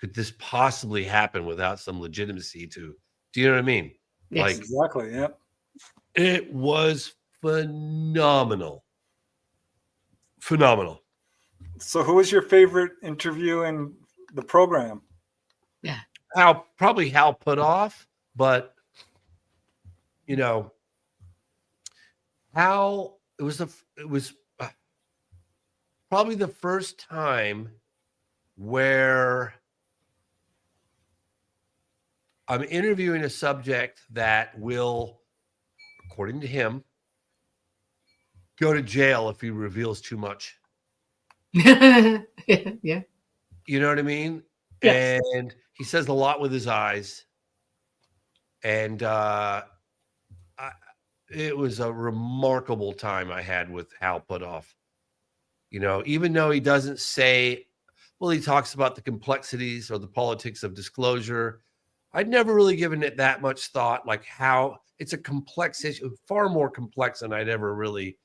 could this possibly happen without some legitimacy to, do you know what I mean? Yes. Exactly. Yep. It was phenomenal. Phenomenal. So who was your favorite interview in the program? Yeah. Probably Hal Puthoff, but Hal, it was probably the first time where I'm interviewing a subject that will, according to him, go to jail if he reveals too much. Yeah. You know what I mean? Yes. And he says a lot with his eyes. And it was a remarkable time I had with Hal Puthoff. You know, even though he doesn't say, well, he talks about the complexities or the politics of disclosure. I'd never really given it that much thought, like how it's a complex issue, far more complex than I'd ever really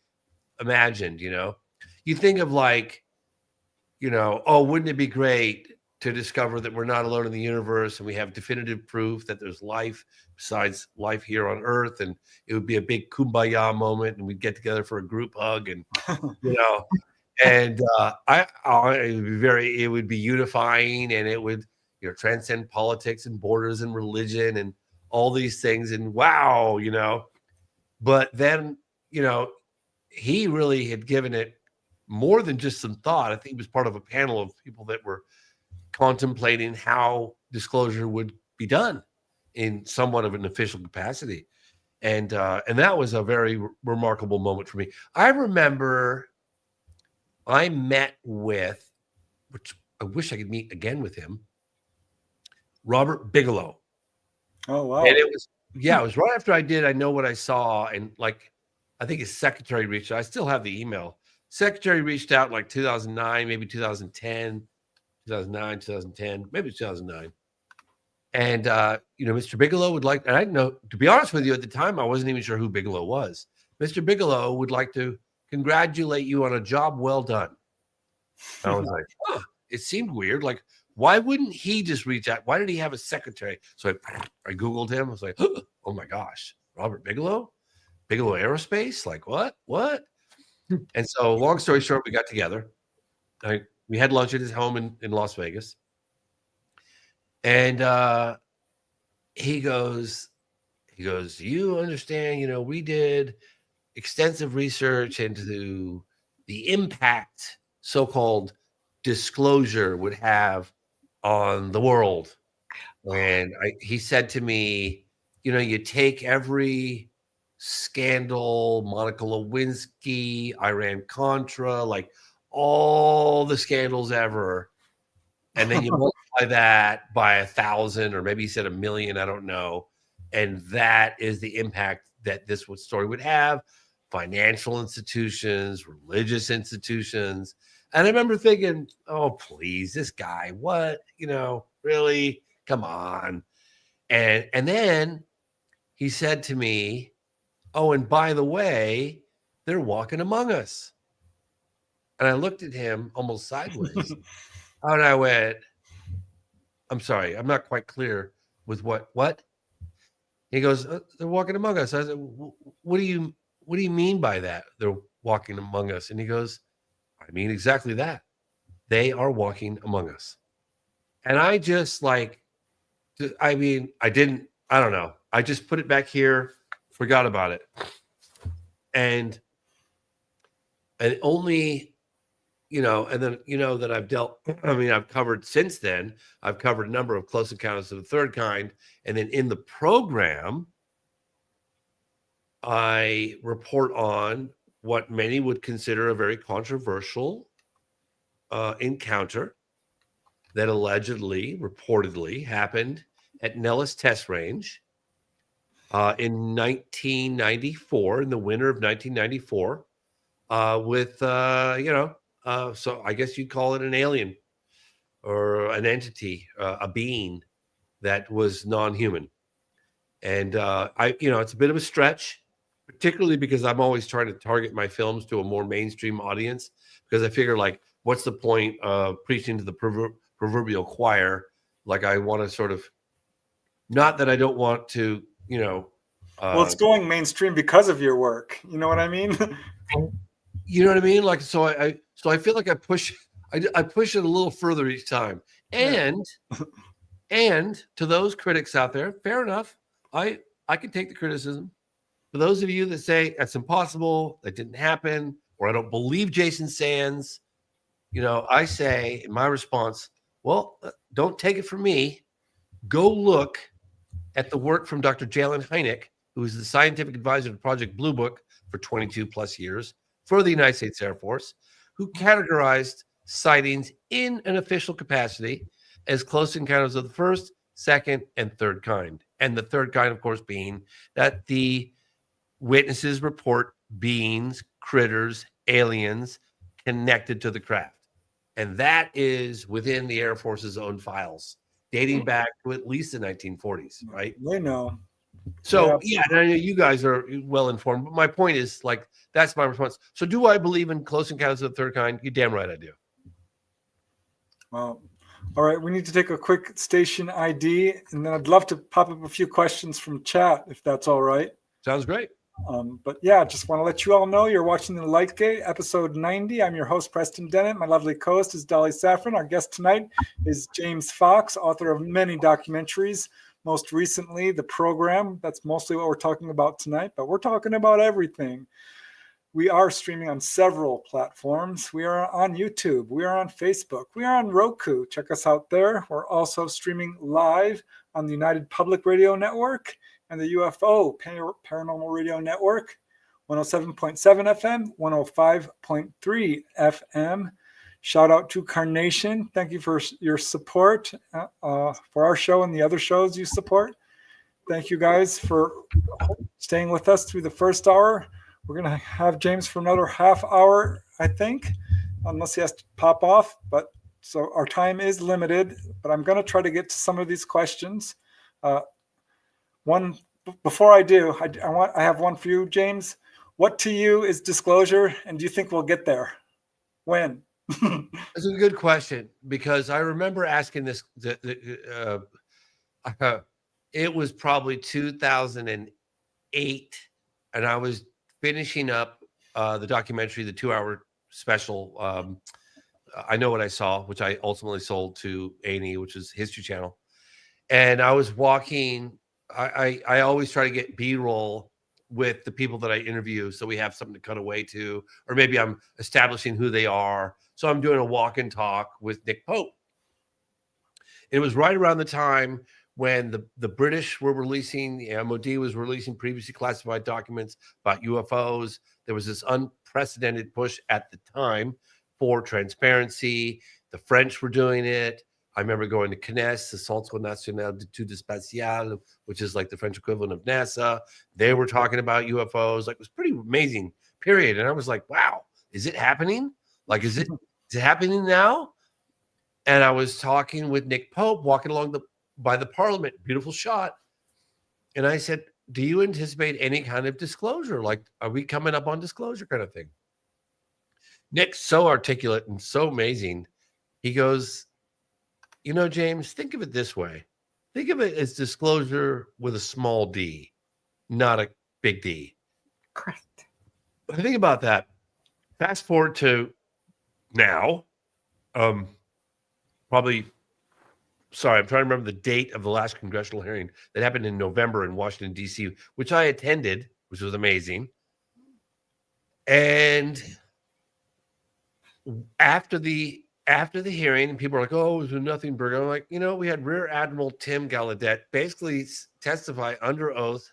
imagined. You know, you think of like, you know, oh, wouldn't it be great to discover that we're not alone in the universe and we have definitive proof that there's life besides life here on Earth, and it would be a big kumbaya moment and we'd get together for a group hug and, you know, and it would be unifying, and it would, you know, transcend politics and borders and religion and all these things. And wow, you know, but then, you know, he really had given it more than just some thought. I think he was part of a panel of people that were contemplating how disclosure would be done in somewhat of an official capacity. And that was a very remarkable moment for me. I remember I met with, which I wish I could meet again with him, Robert Bigelow. Oh, wow. And it was right after I did I Know What I Saw. And like, I think his secretary reached out. I still have the email. Secretary reached out like 2009, maybe 2010, 2009, 2010, maybe 2009. And, you know, Mr. Bigelow would like, and I didn't know, to be honest with you, at the time, I wasn't even sure who Bigelow was. Mr. Bigelow would like to congratulate you on a job well done. I was like, huh, it seemed weird. Like, why wouldn't he just reach out? Why did he have a secretary? So I Googled him. I was like, oh my gosh, Robert Bigelow? Bigelow Aerospace? Like, what? And so long story short, we got together. We had lunch at his home in Las Vegas. And he goes, you understand, you know, we did extensive research into the impact so-called disclosure would have on the world. And he said to me, you know, you take every scandal, Monica Lewinsky, Iran-Contra, like all the scandals ever, and then you multiply that by 1,000, or maybe he said 1,000,000, I don't know. And that is the impact that this story would have. Financial institutions, religious institutions. And I remember thinking, oh, please, this guy, what? You know, really? Come on. And then he said to me, oh, and by the way, they're walking among us. And I looked at him almost sideways. And I went, I'm sorry, I'm not quite clear with what? He goes, they're walking among us. I said, what do you mean by that? They're walking among us. And he goes, I mean exactly that. They are walking among us. And I just like, I don't know. I just put it back here, forgot about it. And only, you know, and then, you know, that I've covered since then, I've covered a number of Close Encounters of the Third Kind. And then in the program, I report on what many would consider a very controversial encounter that reportedly happened at Nellis Test Range in 1994, in the winter of 1994, with, so I guess you'd call it an alien or an entity, a being that was non-human. And it's a bit of a stretch, particularly because I'm always trying to target my films to a more mainstream audience, because I figure, like, what's the point of preaching to the proverbial choir? Like, I want to sort of, not that I don't want to, well, it's going mainstream because of your work. You know what I mean? You know what I mean? Like, so I feel like I push it a little further each time. And to those critics out there, fair enough. I can take the criticism. For those of you that say that's impossible, that didn't happen, or I don't believe Jason Sands, I say in my response, well, don't take it from me. Go look at the work from Dr. Jalen Hynek, who is the scientific advisor to Project Blue Book for 22 plus years for the United States Air Force, who categorized sightings in an official capacity as close encounters of the first, second, and third kind. And the third kind, of course, being that the witnesses report beings, critters, aliens connected to the craft. And that is within the Air Force's own files, dating back to at least the 1940s, right? They know. So, yeah, I know you guys are well informed. But my point is, like, that's my response. So do I believe in close encounters of the third kind? You're damn right I do. Well, all right. We need to take a quick station ID, and then I'd love to pop up a few questions from chat, if that's all right. Sounds great. But yeah, just want to let you all know you're watching the Lightgate, episode 90. I'm your host, Preston Dennett. My lovely co-host is Dolly Safran. Our guest tonight is James Fox, author of many documentaries. Most recently, The Program. That's mostly what we're talking about tonight, but we're talking about everything. We are streaming on several platforms. We are on YouTube. We are on Facebook. We are on Roku. Check us out there. We're also streaming live on the United Public Radio Network and the UFO Paranormal Radio Network, 107.7 FM, 105.3 FM. Shout out to Carnation. Thank you for your support for our show and the other shows you support. Thank you guys for staying with us through the first hour. We're going to have James for another half hour, I think, unless he has to pop off. But so our time is limited, but I'm going to try to get to some of these questions. Before I do, I have one for you, James. What to you is disclosure, and do you think we'll get there? When? That's a good question, because I remember asking this. It was probably 2008, and I was finishing up the documentary, the 2-hour special. I Know What I Saw, which I ultimately sold to A&E, which is History Channel. And I was walking. I always try to get B-roll with the people that I interview, so we have something to cut away to, or maybe I'm establishing who they are. So I'm doing a walk and talk with Nick Pope. It was right around the time when the British were releasing, the MOD was releasing previously classified documents about UFOs. There was this unprecedented push at the time for transparency. The French were doing it. I remember going to CNES, the Centre National d'Études Spatiales, which is like the French equivalent of NASA. They were talking about UFOs. Like, it was pretty amazing period. And I was like, wow, is it happening? Like, is it happening now? And I was talking with Nick Pope, walking along by the Parliament, beautiful shot. And I said, do you anticipate any kind of disclosure? Like, are we coming up on disclosure kind of thing? Nick's so articulate and so amazing. He goes, you know, James, think of it this way. Think of it as disclosure with a small d, not a big D. Correct. But think about that. Fast forward to now. Probably, sorry, I'm trying to remember the date of the last congressional hearing that happened in November in Washington, D.C., which I attended, which was amazing. And after the hearing, people are like, oh, it was a nothing burger. I'm like, we had Rear Admiral Tim Gallaudet basically testify under oath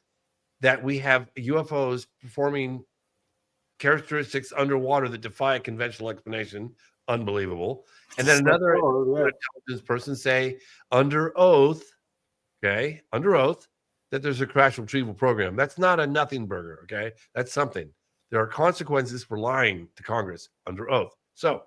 that we have UFOs performing characteristics underwater that defy a conventional explanation. Unbelievable. And then another intelligence person say under oath, that there's a crash retrieval program. That's not a nothing burger, okay? That's something. There are consequences for lying to Congress under oath. So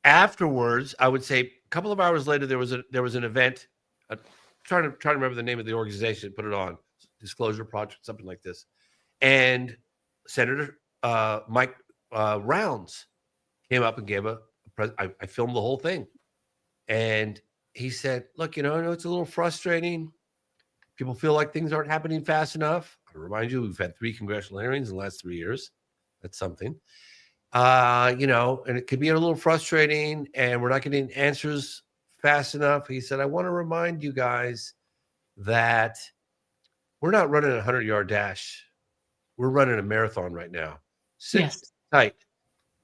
afterwards, I would say a couple of hours later, there was an event. I'm trying to remember the name of the organization that put it on, Disclosure Project, something like this. And Senator Mike Rounds came up and gave I filmed the whole thing. And he said, look, I know it's a little frustrating. People feel like things aren't happening fast enough. I remind you, we've had 3 congressional hearings in the last 3 years. That's something. And it could be a little frustrating, and we're not getting answers fast enough. He said, I want to remind you guys that we're not running a 100-yard dash. We're running a marathon right now. Sit tight.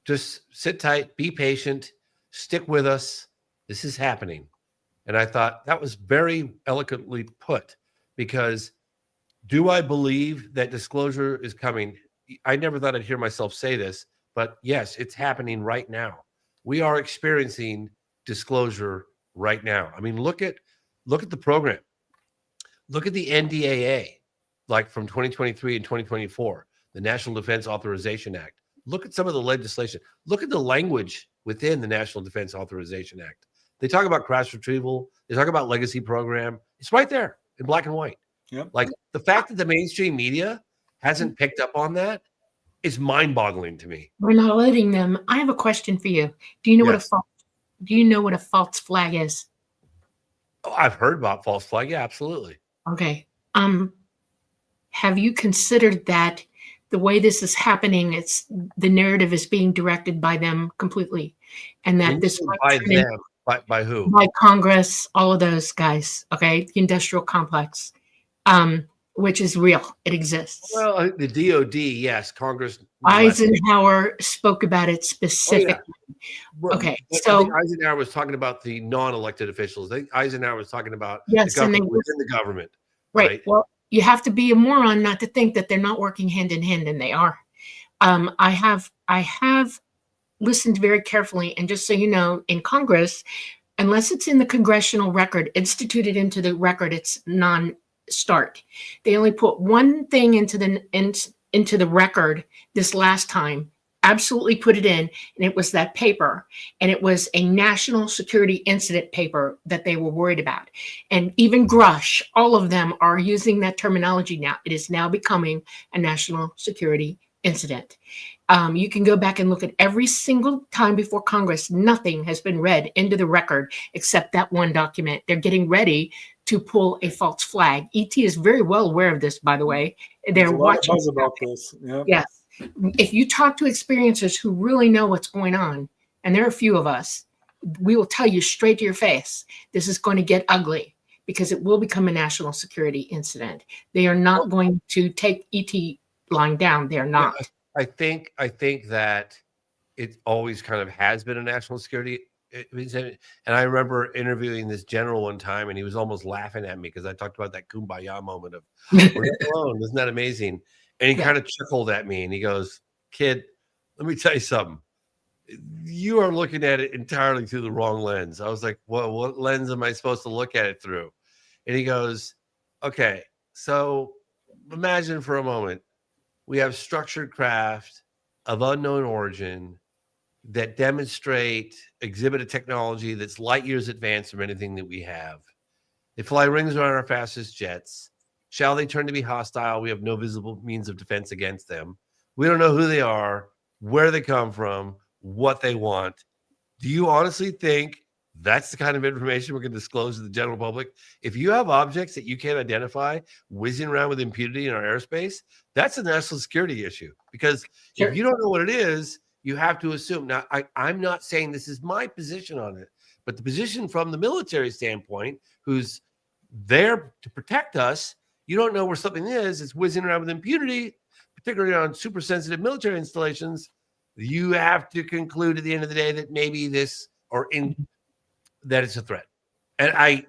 Just sit tight, be patient, stick with us. This is happening. And I thought that was very eloquently put, because do I believe that disclosure is coming? I never thought I'd hear myself say this, but yes, it's happening right now. We are experiencing disclosure right now. I mean, look at the program. Look at the NDAA, like from 2023 and 2024, the National Defense Authorization Act. Look at some of the legislation. Look at the language within the National Defense Authorization Act. They talk about crash retrieval. They talk about legacy program. It's right there in black and white. Yep. Like the fact that the mainstream media hasn't picked up on that is mind-boggling to me. We're not letting them. I have a question for you. Do you know Yes. what a false flag is? Oh, I've heard about false flag. Yeah, absolutely. Okay. Have you considered that the way this is happening, the narrative is being directed by them completely, and that this by them, by who? By Congress, all of those guys. Okay, the industrial complex, which is real. It exists. Well, the DOD, yes, Congress. Eisenhower spoke about it specifically. Oh, yeah. Okay, I so think Eisenhower was talking about the non-elected officials. I think Eisenhower was talking about yes, the government within the government. Right. Well, you have to be a moron not to think that they're not working hand in hand, and they are. I have listened very carefully, and just so you know, in Congress, unless it's in the congressional record, instituted into the record, it's non-start. They only put one thing into the record this last time, absolutely put it in, and it was that paper, and it was a national security incident paper that they were worried about. And even Grush, all of them are using that terminology now. It is now becoming a national security incident. You can go back and look at every single time before Congress, nothing has been read into the record except that one document. They're getting ready to pull a false flag. ET is very well aware of this, by the way. They're watching about this. Yep. Yes. If you talk to experiencers who really know what's going on, and there are a few of us, we will tell you straight to your face, this is going to get ugly because it will become a national security incident. They are not going to take ET lying down. They're not. I think that it always kind of has been a national security. And I remember interviewing this general one time, and he was almost laughing at me because I talked about that kumbaya moment of we're not alone. Isn't that amazing? And he kind of chuckled at me, and he goes, "Kid, let me tell you something. You are looking at it entirely through the wrong lens." I was like, "Well, what lens am I supposed to look at it through?" And he goes, "Okay, so imagine for a moment we have structured craft of unknown origin that exhibit a technology that's light years advanced from anything that we have. They fly rings around our fastest jets. Shall they turn to be hostile? We have no visible means of defense against them. We don't know who they are, where they come from, what they want. Do you honestly think that's the kind of information we're going to disclose to the general public? If you have objects that you can't identify whizzing around with impunity in our airspace, that's a national security issue. Because if you don't know what it is, you have to assume. Now, I'm not saying this is my position on it, but the position from the military standpoint, who's there to protect us, you don't know where something is. It's whizzing around with impunity, particularly on super sensitive military installations. You have to conclude at the end of the day that maybe that it's a threat. And I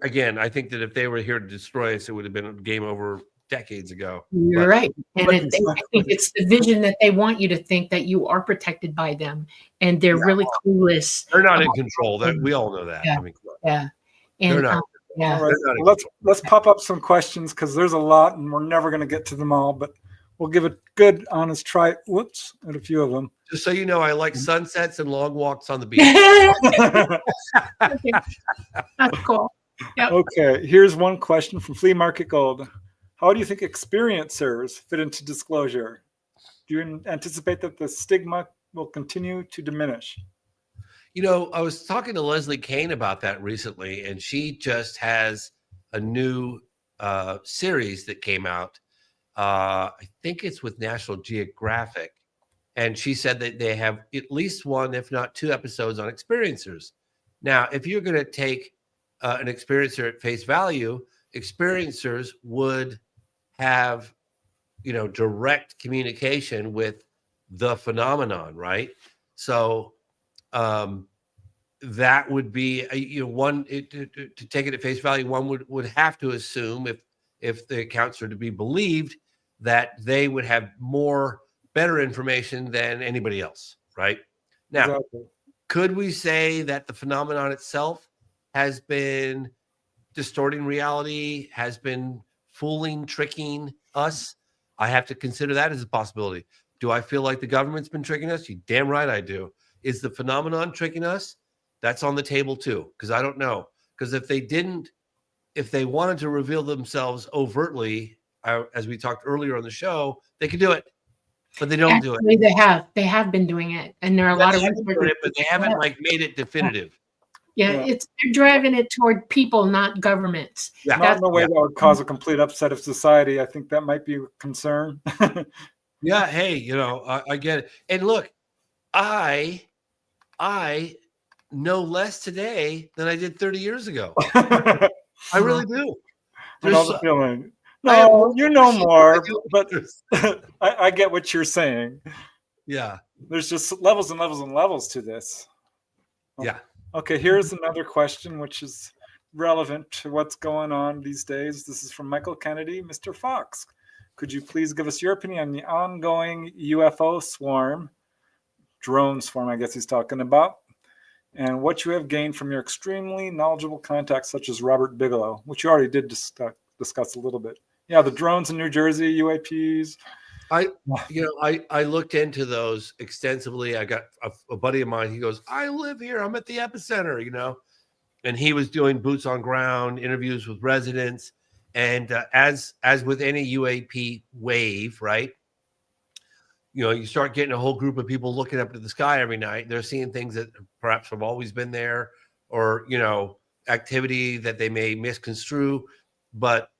think that if they were here to destroy us, it would have been game over decades ago. You're right. And I think it's the vision that they want you to think that you are protected by them. And they're really clueless. They're not in control. We all know that. Yeah. I mean, yeah. And, they're not. Yeah. All right. Let's pop up some questions because there's a lot and we're never going to get to them all, but we'll give a good, honest try. Whoops, at a few of them. Just so you know, I like sunsets and long walks on the beach. Okay. That's cool. Yep. Okay, here's one question from Flea Market Gold. How do you think experiencers fit into disclosure? Do you anticipate that the stigma will continue to diminish? You know, I was talking to Leslie Kane about that recently, and she just has a new series that came out. I think it's with National Geographic. And she said that they have at least one, if not two episodes on experiencers. Now, if you're going to take an experiencer at face value, experiencers would have, direct communication with the phenomenon, right? So that would be, to take it at face value, one would have to assume if the accounts are to be believed that they would have better information than anybody else, right? Now, Could we say that the phenomenon itself has been distorting reality, has been fooling, tricking us? I have to consider that as a possibility. Do I feel like the government's been tricking us? You damn right I do. Is the phenomenon tricking us? That's on the table too, because I don't know. Because if they wanted to reveal themselves overtly, as we talked earlier on the show, they could do it, but they don't do it. They have been doing it, and there are a lot of researchers, but they haven't like made it definitive. Yeah, they're driving it toward people, not governments. Yeah, not in a way that would cause a complete upset of society. I think that might be a concern. Yeah, hey, you know, I get it. And look, I know less today than I did 30 years ago. I really do. I know the feeling. No, you know more, but I get what you're saying. Yeah. There's just levels and levels and levels to this. Yeah. Okay, here's another question which is relevant to what's going on these days. This is from Michael Kennedy. Mr. Fox, could you please give us your opinion on the ongoing UFO swarm, drone swarm, I guess he's talking about, and what you have gained from your extremely knowledgeable contacts such as Robert Bigelow, which you already did discuss a little bit. Yeah, the drones in New Jersey, UAPs. I looked into those extensively. I got a buddy of mine. He goes, I live here. I'm at the epicenter, you know, and he was doing boots on ground interviews with residents. And as with any UAP wave, right? You know, you start getting a whole group of people looking up to the sky every night. They're seeing things that perhaps have always been there, or, you know, activity that they may misconstrue. But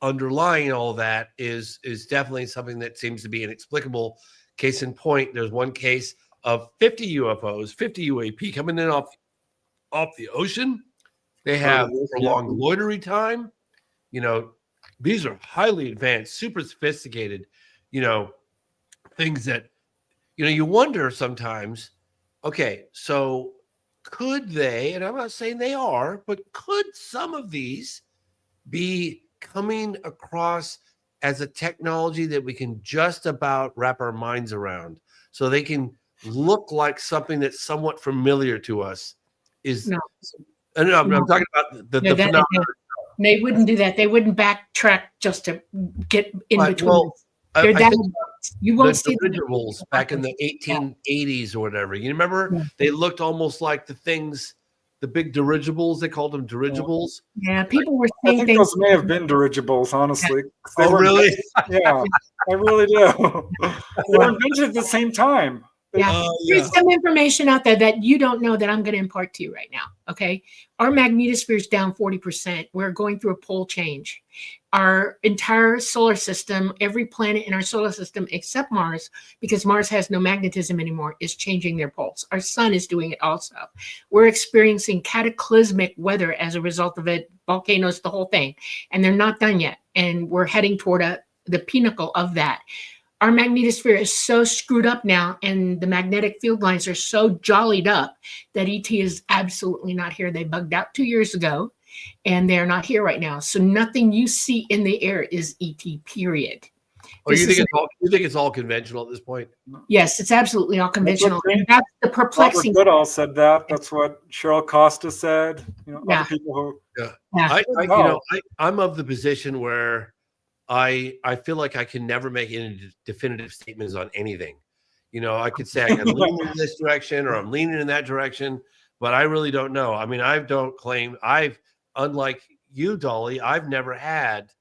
underlying all that is definitely something that seems to be inexplicable. Case in point, there's one case of 50 UFOs, 50 UAP coming in off the ocean. They have prolonged loitering time. You know, these are highly advanced, super sophisticated, you know, things that, you know, you wonder sometimes, okay, so could they, and I'm not saying they are, but could some of these be coming across as a technology that we can just about wrap our minds around, so they can look like something that's somewhat familiar to us? I'm talking about the phenomenon. They wouldn't do that. They wouldn't backtrack just to get in between. Well, you won't see the dirigibles back in the 1880s or whatever. You remember? Yeah. They looked almost like the things, the big dirigibles. They called them dirigibles. Yeah, people were saying I think those may have been dirigibles, honestly. Oh, really? Yeah, I really do. They were invented at the same time. Yeah. There's some information out there that you don't know that I'm going to impart to you right now. Okay. Our magnetosphere is down 40%. We're going through a pole change. Our entire solar system, every planet in our solar system except Mars, because Mars has no magnetism anymore, is changing their poles. Our sun is doing it also. We're experiencing cataclysmic weather as a result of it, volcanoes, the whole thing. And they're not done yet. And we're heading toward the pinnacle of that. Our magnetosphere is so screwed up now, and the magnetic field lines are so jollied up that ET is absolutely not here. They bugged out 2 years ago, and they're not here right now. So nothing you see in the air is ET, period. Oh, you think it's all conventional at this point? Yes, it's absolutely all conventional. That's the perplexing. Robert Goodall said that. That's what Cheryl Costa said. You know, other people who. I'm of the position where I feel like I can never make any definitive statements on anything. You know, I could say I can lean in this direction or I'm leaning in that direction, but I really don't know. I mean, unlike you, Dolly, I've never had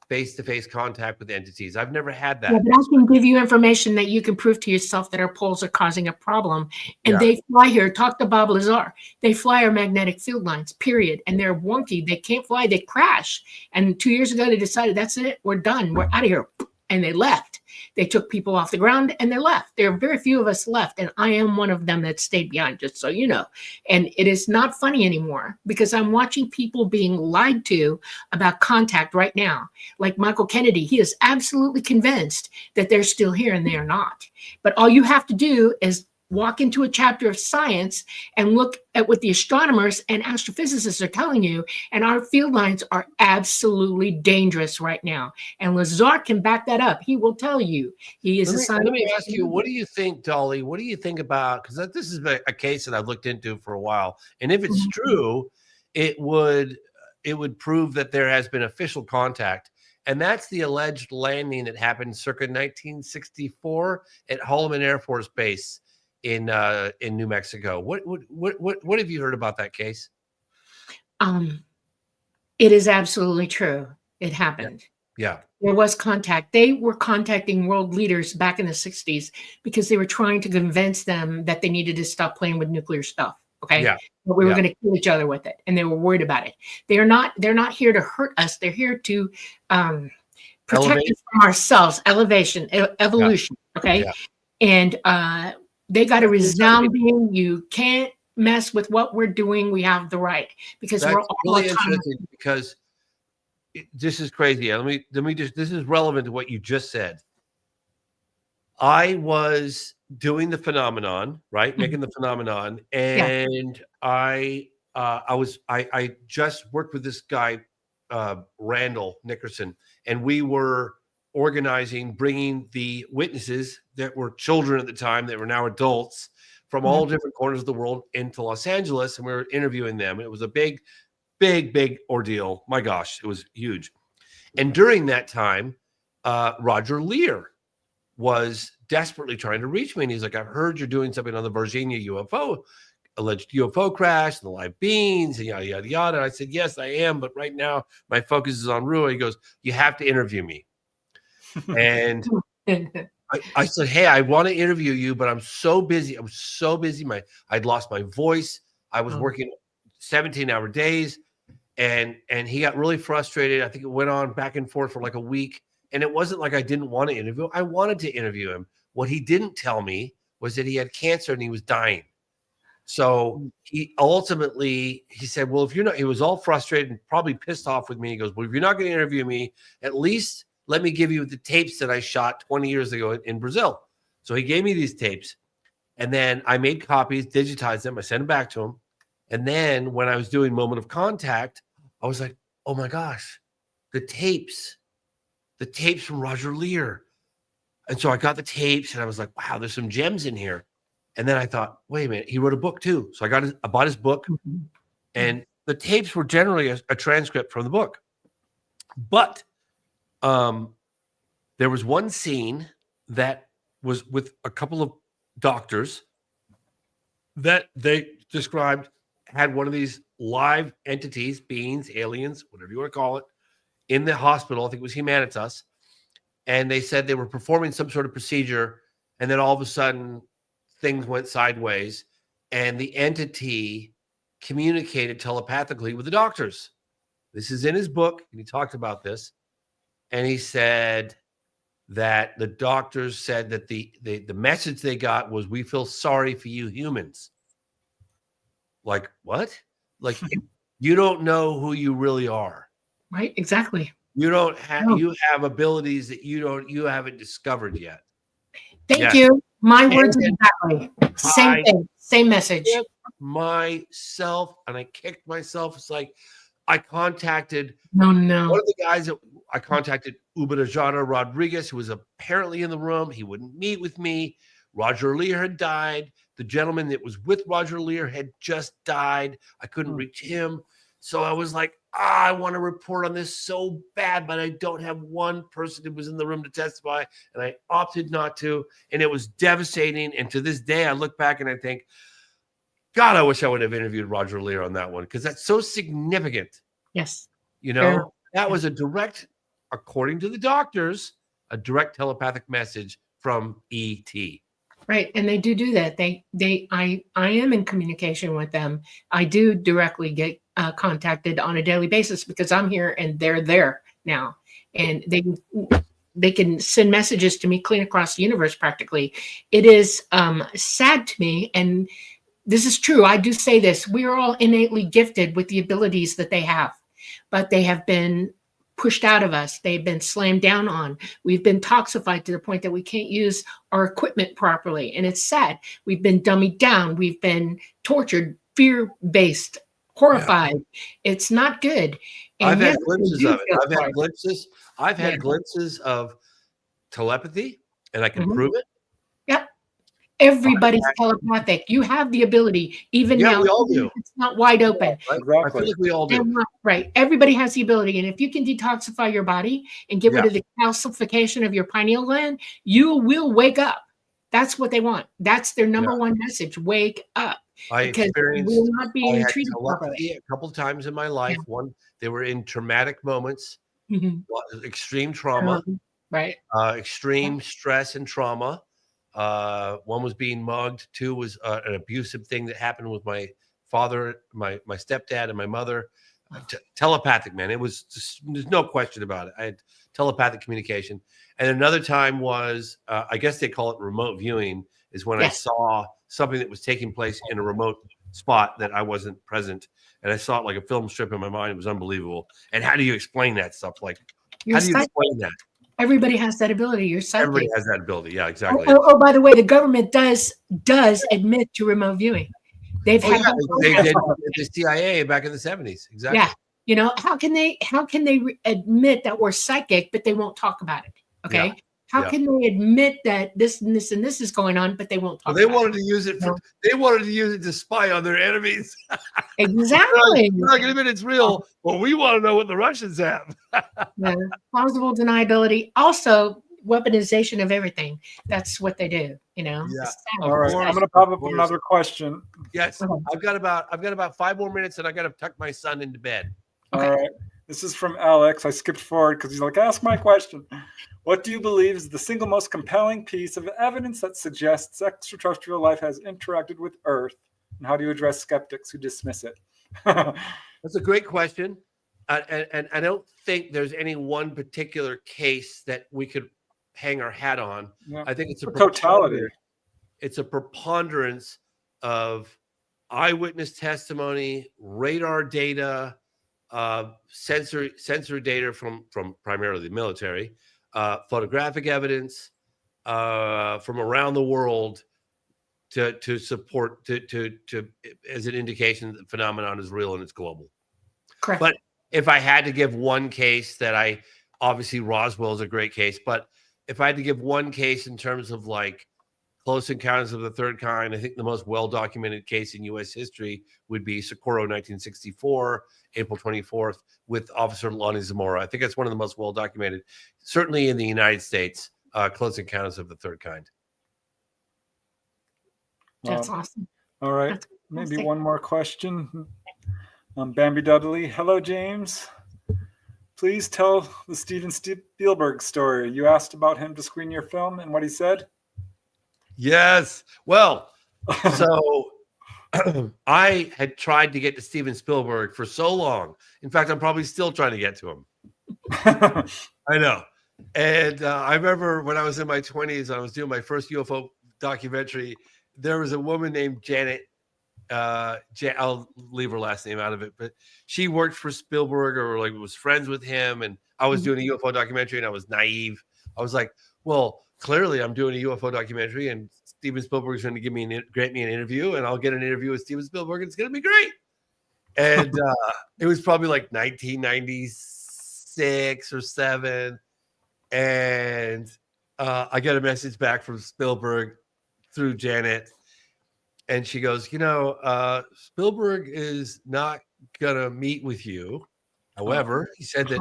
face-to-face contact with entities. I've never had that. Yeah, but I can give you information that you can prove to yourself that our poles are causing a problem. And they fly here. Talk to Bob Lazar. They fly our magnetic field lines, period. And they're wonky. They can't fly. They crash. And 2 years ago, they decided, that's it. We're done. We're out of here. And they left. They took people off the ground and they left. There are very few of us left. And I am one of them that stayed behind, just so you know. And it is not funny anymore because I'm watching people being lied to about contact right now. Like Michael Kennedy, he is absolutely convinced that they're still here and they are not. But all you have to do is walk into a chapter of science and look at what the astronomers and astrophysicists are telling you, and our field lines are absolutely dangerous right now. And Lazar can back that up. He will tell you. He is a scientist. Let me ask you, what do you think, Dolly? What do you think about, because this is a case that I've looked into for a while, and if it's true, it would prove that there has been official contact. And that's the alleged landing that happened circa 1964 at Holloman Air Force Base in New Mexico. What have you heard about that case? It is absolutely true. It happened. Yeah. There was contact. They were contacting world leaders back in the 60s because they were trying to convince them that they needed to stop playing with nuclear stuff. Okay. Yeah. But we were going to kill each other with it. And they were worried about it. They're not here to hurt us. They're here to protect us from ourselves. Evolution. Yeah. Okay. Yeah. And they got a resounding, you can't mess with what we're doing. We have the right, because we're all really interesting, because this is crazy. Let me just, this is relevant to what you just said. I was doing the phenomenon, right? Making the phenomenon. And I just worked with this guy, Randall Nickerson, and we were organizing, bringing the witnesses that were children at the time, that were now adults, from all different corners of the world into Los Angeles, and we were interviewing them. And it was a big ordeal. My gosh, it was huge. And during that time, Roger Lear was desperately trying to reach me. And he's like, I've heard you're doing something on the Virginia alleged UFO crash and the live beings and yada, yada, yada. And I said, yes, I am. But right now my focus is on Rua. He goes, you have to interview me. And I said, hey, I want to interview you, but I'm so busy. I'd lost my voice. I was working 17-hour days. And he got really frustrated. I think it went on back and forth for like a week. And it wasn't like I didn't want to interview him. I wanted to interview him. What he didn't tell me was that he had cancer and he was dying. So he said, well, if you're not, he was all frustrated and probably pissed off with me. He goes, well, if you're not going to interview me, at least let me give you the tapes that I shot 20 years ago in Brazil. So he gave me these tapes, and then I made copies, digitized them. I sent them back to him. And then when I was doing Moment of Contact, I was like, oh my gosh, the tapes from Roger Lear. And so I got the tapes and I was like, wow, there's some gems in here. And then I thought, wait a minute, he wrote a book too. So I bought his book, and the tapes were generally a transcript from the book. But there was one scene that was with a couple of doctors that they described had one of these live entities, beings, aliens, whatever you want to call it, in the hospital. I think it was Humanitas. And they said they were performing some sort of procedure, and then all of a sudden things went sideways, and the entity communicated telepathically with the doctors. This is in his book, and he talked about this. And he said that the doctors said that the message they got was, we feel sorry for you humans. Like, what? Like, you don't know who you really are. Right, exactly. You don't have you have abilities that you haven't discovered yet. Thank you. My words exactly. Same thing, same message. Myself, and I kicked myself. It's like I contacted one of the guys that I contacted, Uberajara Rodriguez, who was apparently in the room. He wouldn't meet with me. Roger Lear had died. The gentleman that was with Roger Lear had just died. I couldn't reach him. So I was like, I want to report on this so bad, but I don't have one person who was in the room to testify. And I opted not to. And it was devastating. And to this day, I look back and I think, God, I wish I would have interviewed Roger Lear on that one, because that's so significant. Yes. You know, that was a direct, according to the doctors, a direct telepathic message from ET. Right. And they do that. I am in communication with them. I do directly get contacted on a daily basis because I'm here and they're there now. And they can send messages to me clean across the universe practically. It is sad to me. And this is true. I do say this. We are all innately gifted with the abilities that they have, but they have been pushed out of us. They've been slammed down on. We've been toxified to the point that we can't use our equipment properly. And it's sad. We've been dummied down. We've been tortured, fear-based, horrified. Yeah. It's not good. And I've had glimpses of it. I've had glimpses of telepathy, and I can prove it. Yep. Everybody's telepathic. You have the ability, even now. We all do. It's not wide open. Yeah, exactly. I feel like we all do. Right. Everybody has the ability. And if you can detoxify your body and get rid of the calcification of your pineal gland, you will wake up. That's what they want. That's their number one message. Wake up. Because we will not be treated properly. A couple of times in my life. One, they were in traumatic moments, extreme trauma, extreme stress and trauma. One was being mugged. Two was an abusive thing that happened with my father, my stepdad, and my mother. Telepathic, man. It was just, there's no question about it. I had telepathic communication. And another time was, I guess they call it remote viewing, is when I saw something that was taking place in a remote spot that I wasn't present. And I saw it like a film strip in my mind. It was unbelievable. And how do you explain that stuff? Like, how do you explain that? Everybody has that ability. You're psychic. Everybody has that ability. Yeah, exactly. Oh, by the way, the government does admit to remote viewing. They've had they did the CIA back in the 70s. Exactly. Yeah. You know, how can they admit that we're psychic, but they won't talk about it? Okay. Yeah. How can they admit that this and this and this is going on, but they won't talk? They wanted to use it. They wanted to use it to spy on their enemies. Exactly. You're not going to admit it's real. Well, we want to know what the Russians have. Plausible deniability. Also, weaponization of everything. That's what they do. You know. Yeah. All right. I'm going to pop up another question. Yes. I've got about 5 more minutes, and I got to tuck my son into bed. Okay. All right. This is from Alex. I skipped forward because he's like, ask my question. What do you believe is the single most compelling piece of evidence that suggests extraterrestrial life has interacted with Earth? And how do you address skeptics who dismiss it? That's a great question. And I don't think there's any one particular case that we could hang our hat on. Yeah. I think it's a totality. It's a preponderance of eyewitness testimony, radar data, sensory data from primarily the military, photographic evidence from around the world to support to as an indication that the phenomenon is real and it's global. Correct. But if I had to give one case that obviously Roswell is a great case, but if I had to give one case in terms of like close encounters of the third kind, I think the most well-documented case in U.S. history would be Socorro, 1964, April 24th, with Officer Lonnie Zamora. I think that's one of the most well-documented, certainly in the United States, close encounters of the third kind. That's awesome. All right. Maybe one more question. Bambi Dudley. Hello, James. Please tell the Steven Spielberg story. You asked about him to screen your film and what he said. Yes. Well, so I had tried to get to Steven Spielberg for so long. In fact, I'm probably still trying to get to him. I know. And I remember when I was in my 20s, I was doing my first UFO documentary. There was a woman named Janet. I'll leave her last name out of it, but she worked for Spielberg or like was friends with him. And I was doing a UFO documentary and I was naive. I was like, well, clearly I'm doing a UFO documentary and Steven Spielberg is going to grant me an interview and I'll get an interview with Steven Spielberg and it's going to be great. And it was probably like 1996 or 7. And I get a message back from Spielberg through Janet. And she goes, Spielberg is not going to meet with you. However, he said that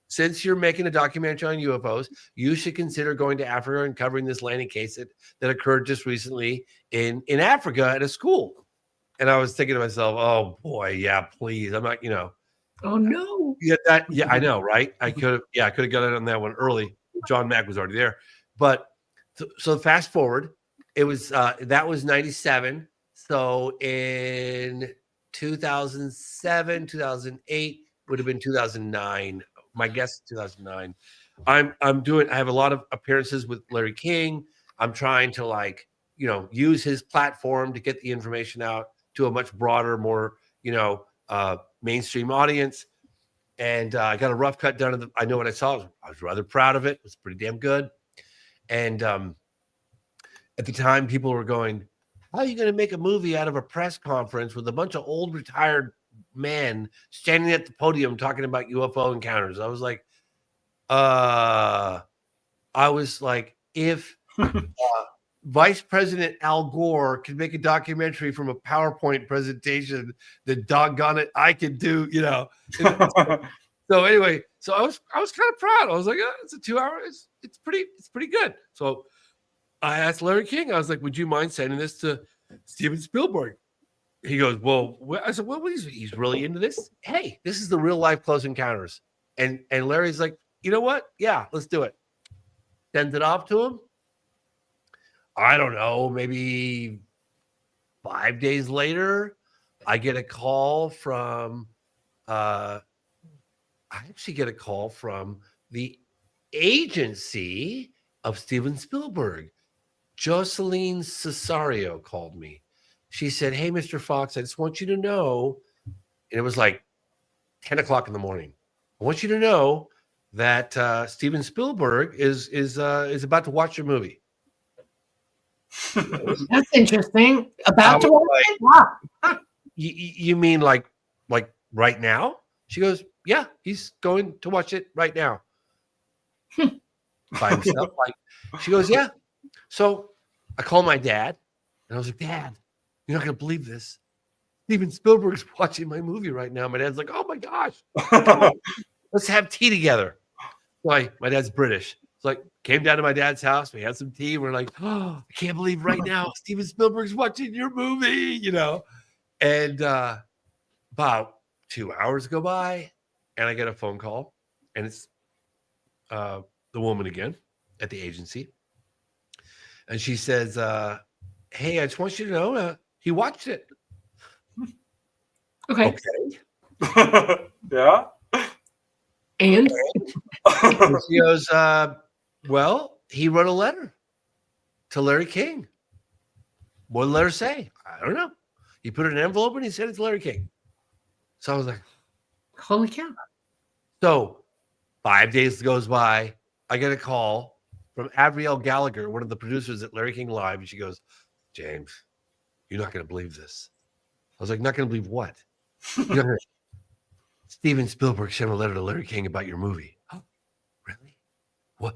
since you're making a documentary on UFOs, you should consider going to Africa and covering this landing case that occurred just recently in Africa at a school. And I was thinking to myself, oh boy, yeah, please. I'm not, Oh no. Yeah, I know, right? I could have got in on that one early. John Mack was already there. But so fast forward, it was that was 97. So in 2007, 2008 would have been 2009. My guess is 2009. I have a lot of appearances with Larry King. I'm trying to use his platform to get the information out to a much broader, more, mainstream audience. And I got a rough cut done. I know what I saw. I was rather proud of it. It was pretty damn good. And at the time, people were going, how are you going to make a movie out of a press conference with a bunch of old retired men standing at the podium talking about UFO encounters? I was like, if Vice President Al Gore can make a documentary from a PowerPoint presentation, then doggone it, I can do, So anyway, so I was kind of proud. I was like, it's a 2 hour, it's pretty good. So I asked Larry King, I was like, would you mind sending this to Steven Spielberg? He goes, well, I said, well, he's really into this. Hey, this is the real life Close Encounters. And Larry's like, you know what? Yeah, let's do it. Send it off to him. I don't know, maybe 5 days later, I get a call from, I actually get a call from the agency of Steven Spielberg. Jocelyn Cesario called me. She said, hey, Mr. Fox, I just want you to know, and it was like 10 o'clock in the morning. I want you to know that Steven Spielberg is about to watch your movie. That's interesting. About to watch it? Wow. You mean like right now? She goes, yeah, he's going to watch it right now. By himself. She goes, yeah. So I called my dad and I was like, Dad, you're not going to believe this. Steven Spielberg's watching my movie right now. My dad's like, oh my gosh, let's have tea together. My dad's British. It's like, came down to my dad's house. We had some tea. We're like, oh, I can't believe right now Steven Spielberg's watching your movie, And about 2 hours go by and I get a phone call and it's the woman again at the agency. And she says, hey, I just want you to know he watched it. Okay. Yeah. And she goes, well, he wrote a letter to Larry King. What did the letter say? I don't know. He put it in an envelope and he sent it to Larry King. So I was like, holy cow. So 5 days goes by. I get a call from Abrielle Gallagher, one of the producers at Larry King Live. And she goes, James, you're not going to believe this. I was like, not going to believe what? Steven Spielberg sent a letter to Larry King about your movie. Oh, really? What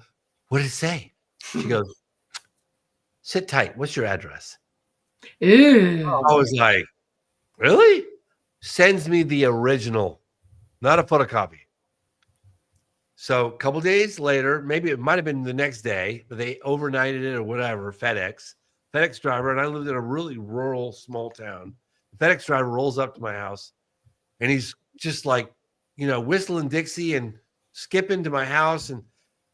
did it say? She goes, sit tight. What's your address? Ew. I was like, really? Sends me the original, not a photocopy. So a couple days later, maybe it might have been the next day, but they overnighted it or whatever, FedEx driver, and I lived in a really rural small town. The FedEx driver rolls up to my house and he's just like, whistling Dixie and skipping to my house. And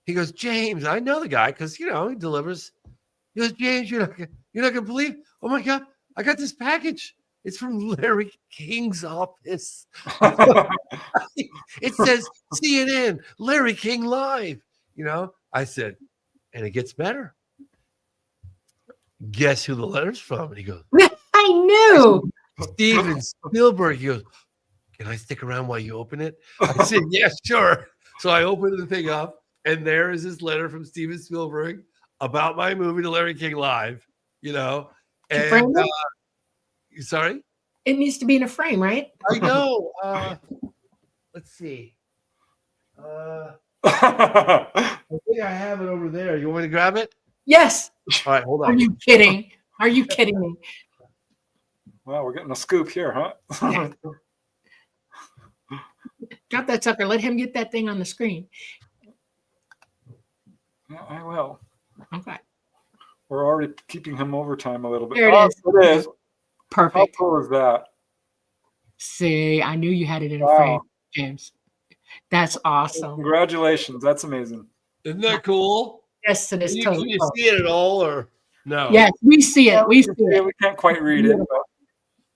he goes, James, I know the guy because, he delivers. He goes, James, you're not going to believe. Oh, my God, I got this package. It's from Larry King's office. It says CNN, Larry King Live. I said, and it gets better. Guess who the letter's from? And he goes, I knew. Steven Spielberg. He goes, can I stick around while you open it? I said, yeah, sure. So I opened the thing up, and there is this letter from Steven Spielberg about my movie to Larry King Live, And sorry? It needs to be in a frame, right? I know. Let's see. I think I have it over there. You want me to grab it? Yes. All right, hold on. Are you kidding? Are you kidding me? Well, we're getting a scoop here, huh? Drop that sucker. Let him get that thing on the screen. Yeah, I will. Okay. We're already keeping him overtime a little bit. There it is. It is. Perfect. How cool is that? See, I knew you had it in a Wow. frame, James. That's awesome. Congratulations. That's amazing. Isn't that cool? Yes, it is Can totally you cool. see it at all, or no? Yes, we see it. We see it. We can't quite read it, but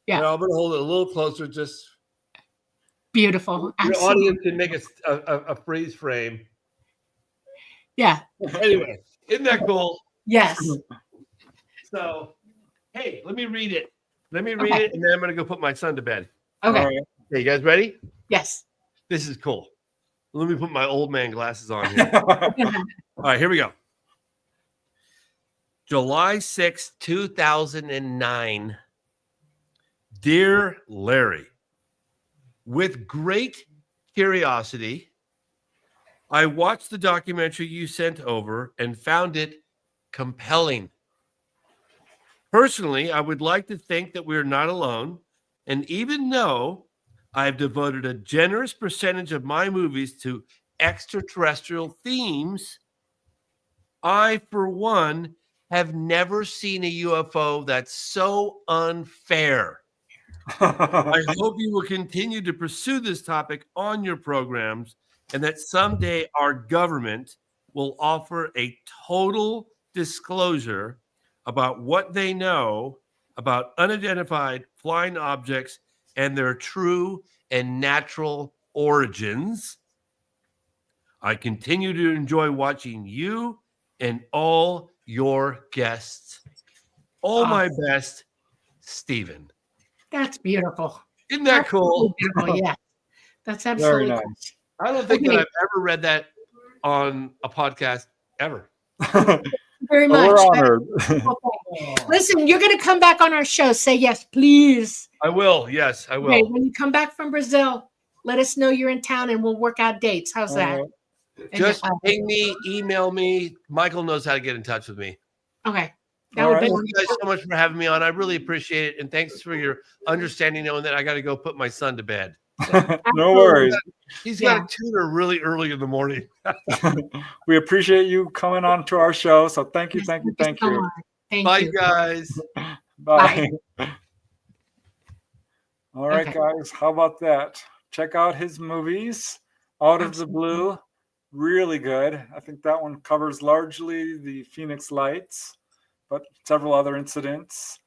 Yeah. No, I'm going to hold it a little closer. Just Beautiful. the Absolutely. audience can make a freeze frame. Yeah. Anyway, isn't that cool? Yes. So, hey, let me read it. Let me read Okay. it, and then I'm going to go put my son to bed. Okay. all right. Okay, you guys ready? Yes. This is cool. Let me put my old man glasses on here. All right, here we go. July 6, 2009. Dear Larry, with great curiosity, I watched the documentary you sent over and found it compelling. Personally, I would like to think that we're not alone, and even though I've devoted a generous percentage of my movies to extraterrestrial themes, I, for one, have never seen a UFO that's so unfair. I hope you will continue to pursue this topic on your programs and that someday our government will offer a total disclosure about what they know about unidentified flying objects and their true and natural origins. I continue to enjoy watching you and all your guests. All my best, Stephen. That's beautiful. Isn't that cool? Beautiful, yeah. That's absolutely Very cool. nice. I don't think that I've ever read that on a podcast ever. Very Well, much. we're honored. Listen, you're going to come back on our show. Say yes, please. I will. Yes, I will. Okay, when you come back from Brazil, let us know you're in town and we'll work out dates. How's that? Just ping me, email me. Michael knows how to get in touch with me. Okay. That would be Thank you guys so much for having me on. I really appreciate it. And thanks for your understanding, knowing that I got to go put my son to bed. No worries. He's got a tutor really early in the morning. We appreciate you coming on to our show. So thank you, thank you, thank you. Bye, guys. Bye. All right, guys. How about that? Check out his movies. Out of the Blue. Really good. I think that one covers largely the Phoenix Lights, but several other incidents.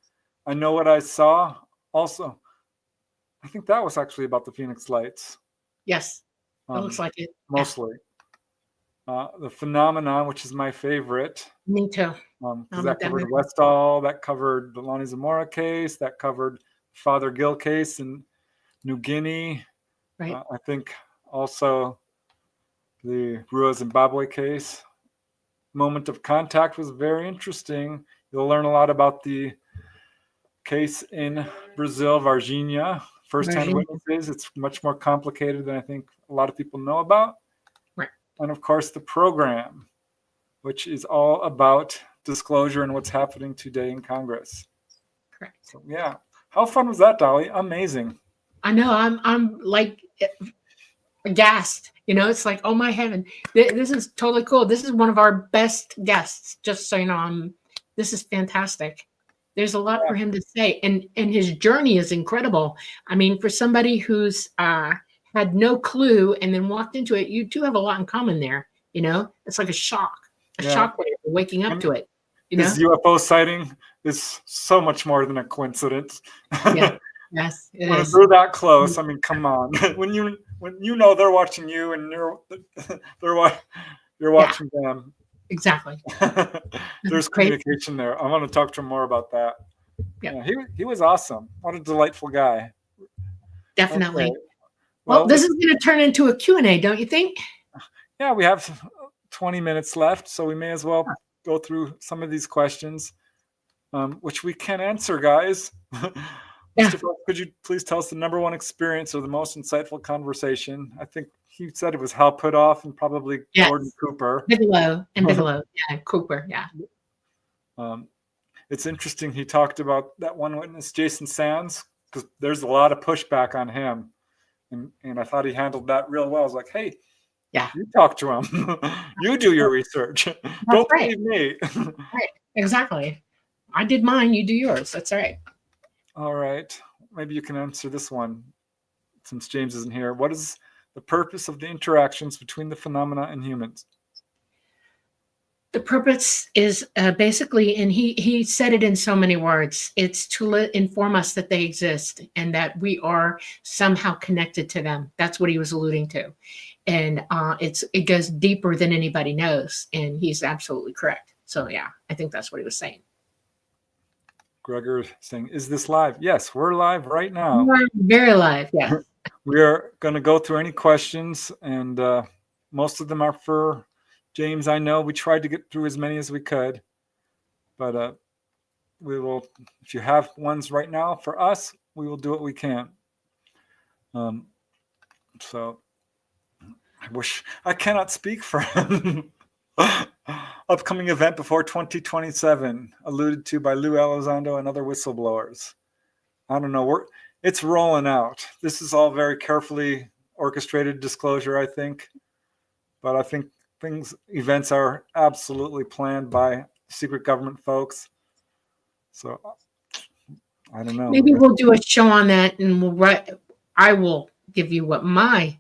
I Know What I Saw. Also, I think that was actually about the Phoenix Lights. Yes, it looks like it. Mostly. The Phenomenon, which is my favorite. Me too. Because that covered Westall, that covered the Lonnie Zamora case, that covered Father Gill case in New Guinea. Right. I think also the Rua Zimbabwe case. Moment of Contact was very interesting. You'll learn a lot about the case in Brazil, Varginha. First-hand witnesses. It's much more complicated than I think a lot of people know about. Right. And of course, the program, which is all about disclosure and what's happening today in Congress. Correct. So, yeah. How fun was that, Dolly? Amazing. I know. I'm like aghast. You know, it's like, oh my heaven, this is totally cool. This is one of our best guests. Just so you know, this is fantastic. There's a lot for him to say, and his journey is incredible. I mean, for somebody who's had no clue and then walked into it, you two have a lot in common there. You know, it's like a shockwave, waking up to it. You know, this UFO sighting is so much more than a coincidence. Yeah. Yes, it when is. they're that close, I mean, come on. when you know they're watching you and you're watching them. Exactly. There's communication there. I want to talk to him more about that. Yeah, he was awesome. What a delightful guy. Definitely. Okay. Well, this is going to turn into a Q&A, don't you think? Yeah, we have 20 minutes left, so we may as well go through some of these questions, which we can answer, guys. Mr. Fox, could you please tell us the number one experience or the most insightful conversation? I think he said it was Hal Puthoff and probably Gordon Cooper. Bigelow. Yeah, Cooper, yeah. It's interesting he talked about that one witness, Jason Sands, because there's a lot of pushback on him. And I thought he handled that real well. I was like, hey, you talk to him. You do your research. Don't believe me. Right, exactly. I did mine, you do yours. That's right. All right. Maybe you can answer this one since James isn't here. What is the purpose of the interactions between the phenomena and humans? The purpose is basically, and he said it in so many words, it's to inform us that they exist and that we are somehow connected to them. That's what he was alluding to. And it goes deeper than anybody knows. And he's absolutely correct. So, yeah, I think that's what he was saying. Gregor saying, is this live? Yes, we're live right now. We're very live, yeah. We are going to go through any questions, and most of them are for James. I know we tried to get through as many as we could, but we will, if you have ones right now for us, we will do what we can. So I cannot speak for him. Upcoming event before 2027, alluded to by Lou Elizondo and other whistleblowers. I don't know. It's rolling out. This is all very carefully orchestrated disclosure, I think. But I think events are absolutely planned by secret government folks. So I don't know. Maybe we'll do a show on that, and I will give you what my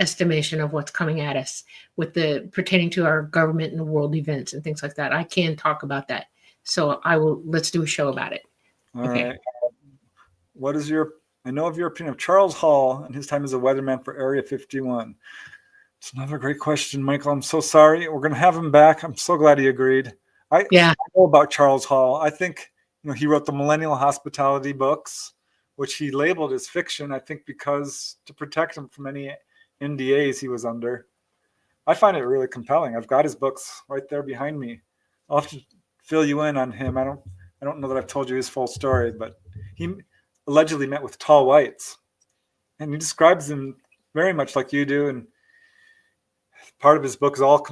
estimation of what's coming at us with the pertaining to our government and the world events and things like that. I can talk about that. So let's do a show about it. All right. What is I know of your opinion of Charles Hall and his time as a weatherman for Area 51. It's another great question, Michael. I'm so sorry. We're going to have him back. I'm so glad he agreed. I know about Charles Hall. I think he wrote the Millennial Hospitality books, which he labeled as fiction, I think because to protect him from any NDAs he was under. I find it really compelling. I've got his books right there behind me. I'll have to fill you in on him. I don't know that I've told you his full story, but he allegedly met with tall whites, and he describes them very much like you do. And part of his book is all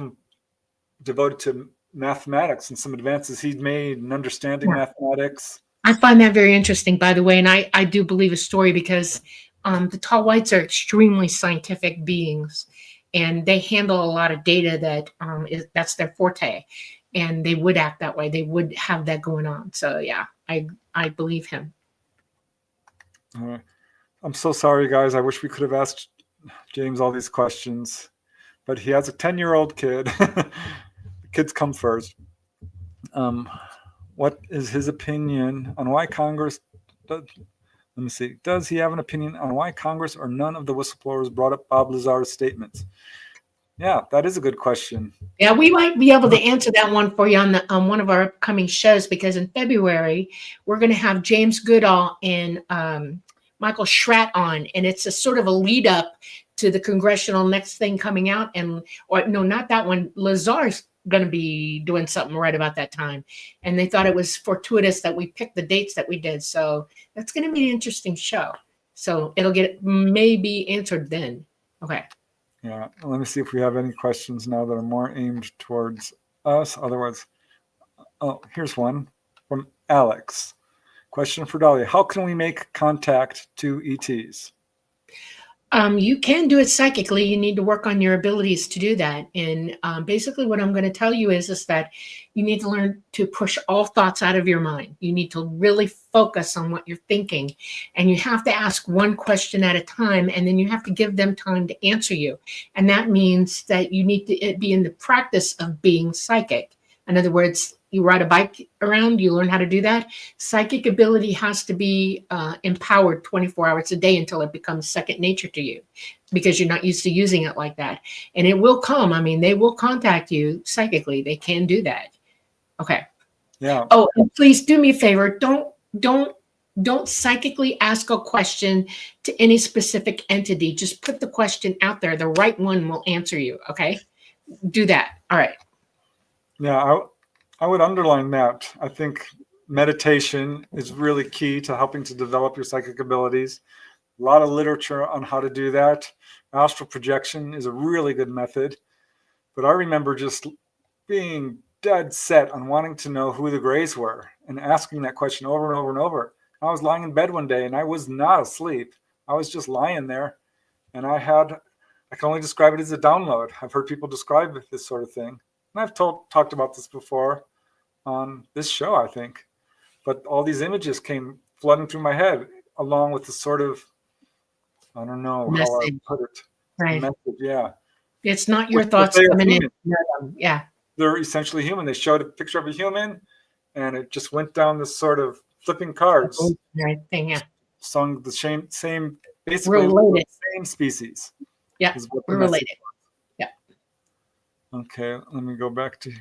devoted to mathematics and some advances he'd made in understanding mathematics. I find that very interesting, by the way, and I do believe his story because the tall whites are extremely scientific beings, and they handle a lot of data that's their forte, and they would act that way. They would have that going on. So yeah, I believe him. I'm so sorry, guys. I wish we could have asked James all these questions, but he has a 10-year-old kid. The kids come first. What is his opinion on why Congress let me see. Does he have an opinion on why Congress or none of the whistleblowers brought up Bob Lazar's statements? Yeah, that is a good question. Yeah, we might be able to answer that one for you on one of our upcoming shows, because in February we're going to have James Goodall and Michael Schratt on, and it's a sort of a lead up to the Congressional next thing coming out. Or no, not that one. Lazar's going to be doing something right about that time, and they thought it was fortuitous that we picked the dates that we did. So that's going to be an interesting show. So it'll get maybe answered then. Okay. Yeah. Let me see if we have any questions now that are more aimed towards us. Otherwise, here's one from Alex. Question for Dahlia: how can we make contact to ETs? You can do it psychically. You need to work on your abilities to do that. And basically what I'm going to tell you is that you need to learn to push all thoughts out of your mind. You need to really focus on what you're thinking. And you have to ask one question at a time, and then you have to give them time to answer you. And that means that you need to be in the practice of being psychic. In other words, you ride a bike around, you learn how to do that. Psychic ability has to be empowered 24 hours a day until it becomes second nature to you, because you're not used to using it like that. And it will come. I mean, they will contact you psychically. They can do that. Okay. Yeah. Oh, and please do me a favor. Don't psychically ask a question to any specific entity. Just put the question out there. The right one will answer you. Okay. Do that. All right. Yeah. I would underline that. I think meditation is really key to helping to develop your psychic abilities. A lot of literature on how to do that. Astral projection is a really good method. But I remember just being dead set on wanting to know who the Greys were and asking that question over and over and over. I was lying in bed one day and I was not asleep. I was just lying there, and I can only describe it as a download. I've heard people describe this sort of thing. And I've talked about this before on this show, I think. But all these images came flooding through my head, along with the sort of, I don't know message. How I put it. Right. Message, yeah. It's not your thoughts coming in. Yeah. They're essentially human. They showed a picture of a human, and it just went down this sort of flipping cards. Right thing, yeah. Sung the same basically related. Same species. Yeah, we're related. Yeah. Okay, let me go back to,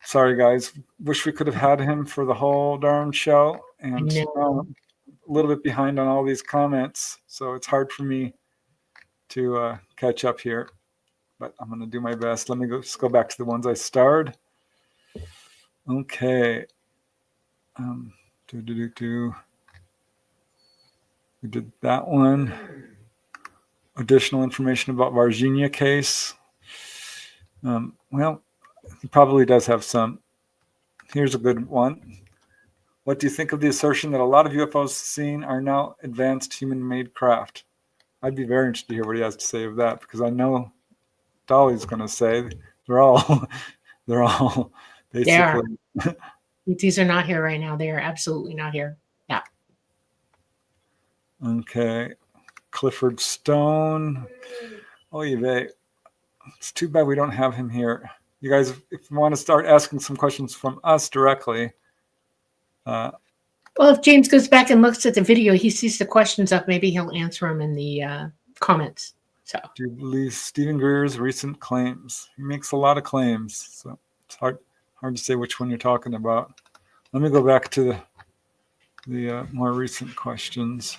sorry guys, wish we could have had him for the whole darn show, and a little bit behind on all these comments, so it's hard for me to catch up here. But I'm going to do my best. Let me just go back to the ones I starred. Okay. We did that one. Additional information about Virginia case. Well, he probably does have some. Here's a good one. What do you think of the assertion that a lot of UFOs seen are now advanced human-made craft? I'd be very interested to hear what he has to say of that, because I know Dolly's going to say they're all basically. ETs are not here right now. They are absolutely not here. Yeah. Okay. Clifford Stone. Oh, it's too bad we don't have him here. You guys, if you want to start asking some questions from us directly. Well, if James goes back and looks at the video, he sees the questions up. Maybe he'll answer them in the comments. So, do you believe Stephen Greer's recent claims? He makes a lot of claims, so it's hard to say which one you're talking about. Let me go back to the more recent questions.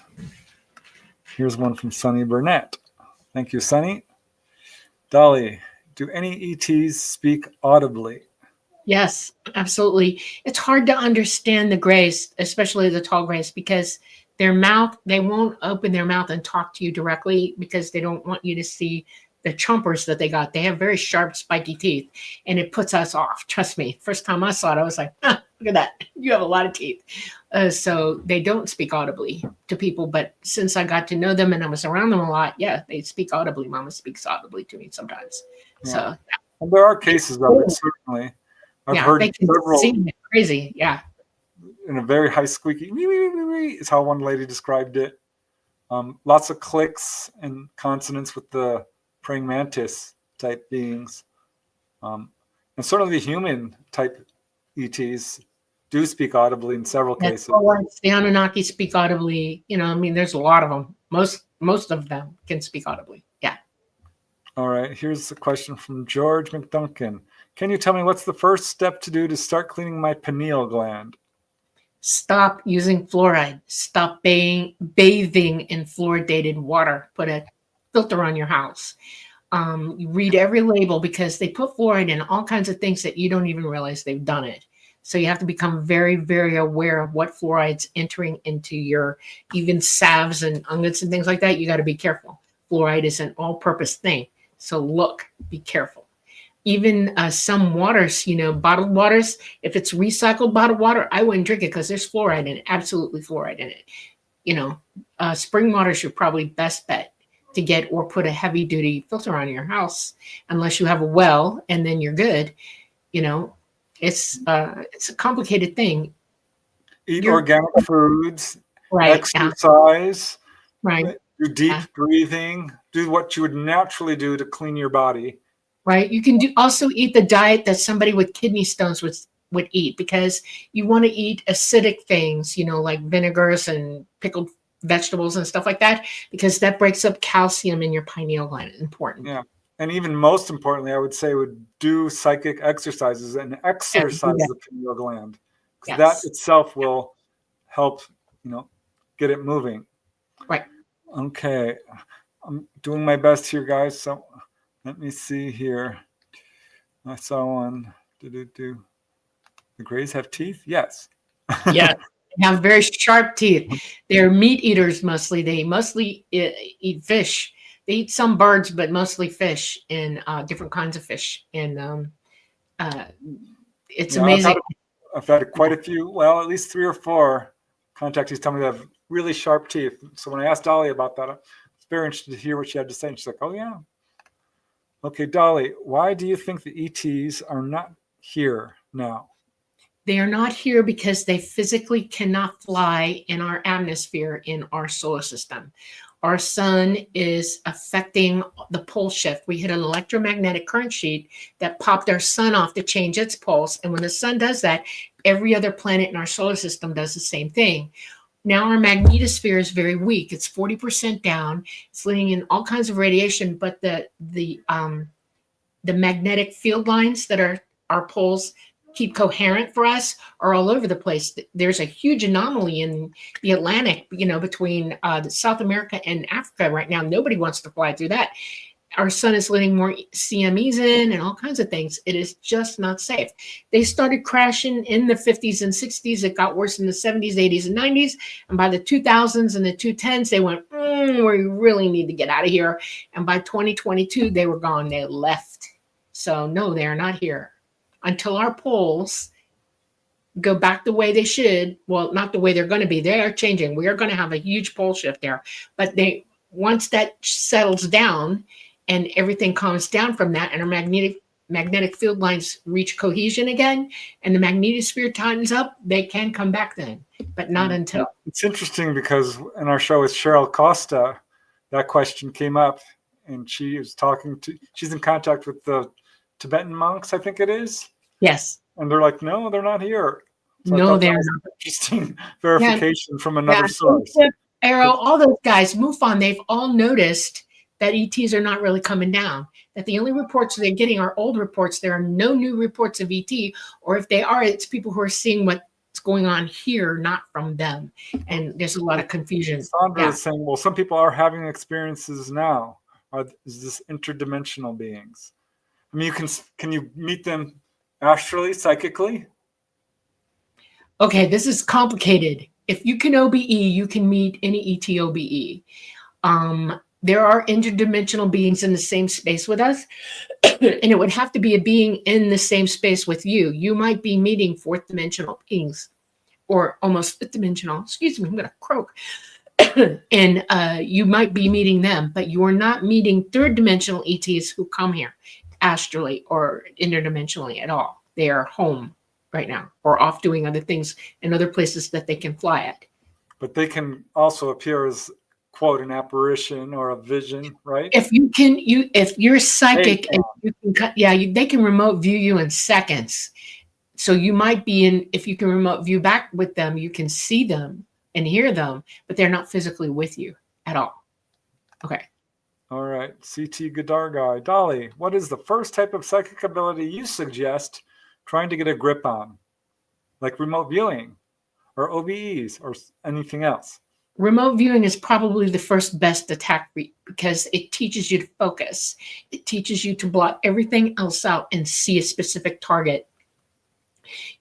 Here's one from Sonny Burnett. Thank you, Sonny. Dolly, do any ETs speak audibly? Yes, absolutely. It's hard to understand the grays, especially the tall grays, because they won't open their mouth and talk to you directly because they don't want you to see the chompers that they got. They have very sharp, spiky teeth, and it puts us off. Trust me. First time I saw it, I was like, look at that. You have a lot of teeth. So they don't speak audibly to people. But since I got to know them and I was around them a lot, yeah, they speak audibly. Mama speaks audibly to me sometimes. Yeah. So and there are cases of it, certainly. I've heard several. Crazy, yeah. In a very high squeaky, wee, wee, wee, wee, is how one lady described it. Lots of clicks and consonants with the praying mantis type beings. And certainly the human type ETs do speak audibly in several cases. The Anunnaki speak audibly. There's a lot of them. Most of them can speak audibly. Yeah. All right. Here's a question from George McDuncan. Can you tell me what's the first step to do to start cleaning my pineal gland? Stop using fluoride. Stop bathing in fluoridated water. Put a filter on your house. You read every label because they put fluoride in all kinds of things that you don't even realize they've done it. So you have to become very, very aware of what fluoride's entering into your even salves and unguents and things like that. You got to be careful. Fluoride is an all-purpose thing. So be careful. Even some waters, bottled waters, if it's recycled bottled water, I wouldn't drink it because there's fluoride in it, absolutely fluoride in it. Spring water is your probably best bet to get or put a heavy duty filter on your house, unless you have a well, and then you're good. It's a complicated thing. Eat organic foods, right? Exercise, right? Do deep breathing, do what you would naturally do to clean your body. Right. You can also eat the diet that somebody with kidney stones would eat, because you want to eat acidic things, like vinegars and pickled vegetables and stuff like that, because that breaks up calcium in your pineal gland. Important. Yeah. And even most importantly, I would say would do psychic exercises and exercise the pineal gland, because that itself will help, get it moving. Right. Okay. I'm doing my best here, guys. So let me see here. I saw one. The grays have teeth? Yes. Yeah. They have very sharp teeth. They're meat eaters mostly. They mostly eat fish. They eat some birds, but mostly fish and different kinds of fish. And it's amazing. I've had quite a few, well, at least 3 or 4 contactees tell me they have really sharp teeth. So when I asked Dolly about that, I was very interested to hear what she had to say. And she's like, oh, yeah. Okay, Dolly, why do you think the ETs are not here now? They are not here because they physically cannot fly in our atmosphere in our solar system. Our sun is affecting the pole shift. We hit an electromagnetic current sheet that popped our sun off to change its pulse. And when the sun does that, every other planet in our solar system does the same thing. Now our magnetosphere is very weak. It's 40% down. It's letting in all kinds of radiation, but the magnetic field lines that are our poles keep coherent for us are all over the place. There's a huge anomaly in the Atlantic, between South America and Africa right now. Nobody wants to fly through that. Our sun is letting more CMEs in and all kinds of things. It is just not safe. They started crashing in the 50s and 60s. It got worse in the 70s, 80s, and 90s. And by the 2000s and the 2010s, they went, we really need to get out of here. And by 2022, they were gone. They left. So no, they are not here. Until our poles go back the way they should, well, not the way they're going to be. They are changing. We are going to have a huge pole shift there. But once that settles down, and everything calms down from that, and our magnetic field lines reach cohesion again, and the magnetosphere tightens up, they can come back then, but not until. It's interesting because in our show with Cheryl Costa, that question came up, and she's in contact with the Tibetan monks, I think it is. Yes. And they're like, no, they're not here. So no, they're not. Interesting verification from another source. Arrow, all those guys, MUFON, they've all noticed that ETs are not really coming down, that the only reports they're getting are old reports. There are no new reports of ET, or if they are, it's people who are seeing what's going on here, not from them. And there's a lot of confusion. Sandra is saying, well, some people are having experiences now. Is this interdimensional beings? I mean, can you meet them astrally, psychically? Okay, this is complicated. If you can OBE, you can meet any ET OBE. There are interdimensional beings in the same space with us, and it would have to be a being in the same space with you. You might be meeting fourth dimensional beings, or almost fifth dimensional. Excuse me, I'm going to croak. And you might be meeting them, but you are not meeting third dimensional ETs who come here astrally or interdimensionally at all. They are home right now, or off doing other things in other places that they can fly at. But they can also appear as, quote, an apparition or a vision, right? If you're psychic, and you can they can remote view you in seconds. So you might be if you can remote view back with them, you can see them and hear them, but they're not physically with you at all. Okay. All right. CT Gadar guy. Dolly, what is the first type of psychic ability you suggest trying to get a grip on? Like remote viewing or OBEs or anything else? Remote viewing is probably the first best attack because it teaches you to focus. It teaches you to blot everything else out and see a specific target.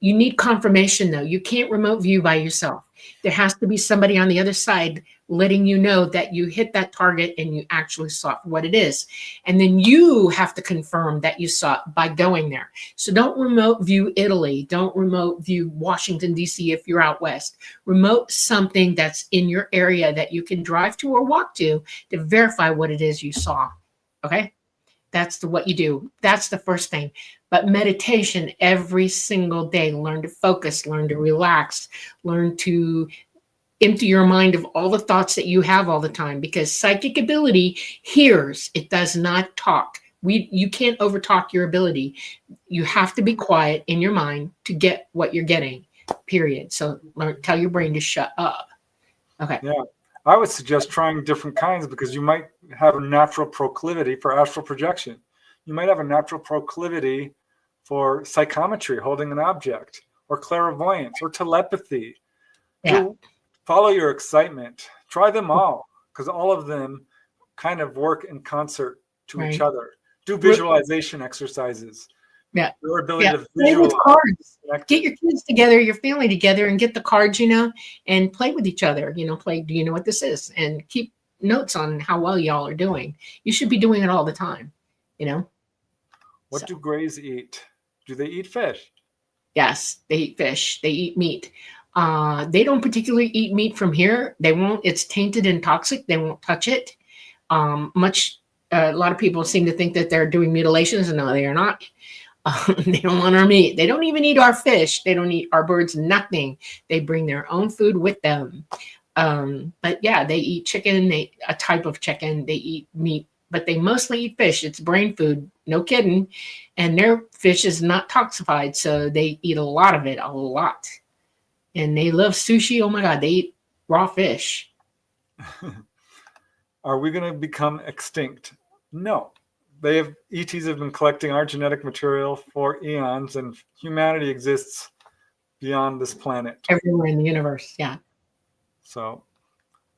You need confirmation, though. You can't remote view by yourself. There has to be somebody on the other side letting you know that you hit that target and you actually saw what it is. And then you have to confirm that you saw it by going there. So don't remote view Italy. Don't remote view Washington, D.C. if you're out west. Remote something that's in your area that you can drive to or walk to verify what it is you saw. Okay? That's what you do. That's the first thing. But meditation every single day. Learn to focus, learn to relax, learn to empty your mind of all the thoughts that you have all the time, because psychic ability hears. It does not talk. You can't overtalk your ability. You have to be quiet in your mind to get what you're getting, period. So tell your brain to shut up. Okay. Yeah. I would suggest trying different kinds because you might have a natural proclivity for astral projection. You might have a natural proclivity for psychometry, holding an object, or clairvoyance, or telepathy. Yeah. Follow your excitement. Try them all because all of them kind of work in concert to each other. Do visualization exercises. Yeah. Your ability to play visualize. with cards. Get your kids together, your family together, and get the cards, and play with each other. Play, do you know what this is? And keep notes on how well y'all are doing. You should be doing it all the time, What do grays eat? Do they eat fish? Yes, they eat fish. They eat meat. They don't particularly eat meat from here. They won't. It's tainted and toxic. They won't touch it. A lot of people seem to think that they're doing mutilations, and no, they are not. They don't want our meat. They don't even eat our fish. They don't eat our birds, nothing. They bring their own food with them. But yeah, they eat chicken, a type of chicken. They eat meat, but they mostly eat fish. It's brain food, no kidding. And their fish is not toxified, so they eat a lot of it, a lot. And they love sushi. Oh my God, they eat raw fish. Are we going to become extinct? No. ETs have been collecting our genetic material for eons, and humanity exists beyond this planet. Everywhere in the universe, yeah. So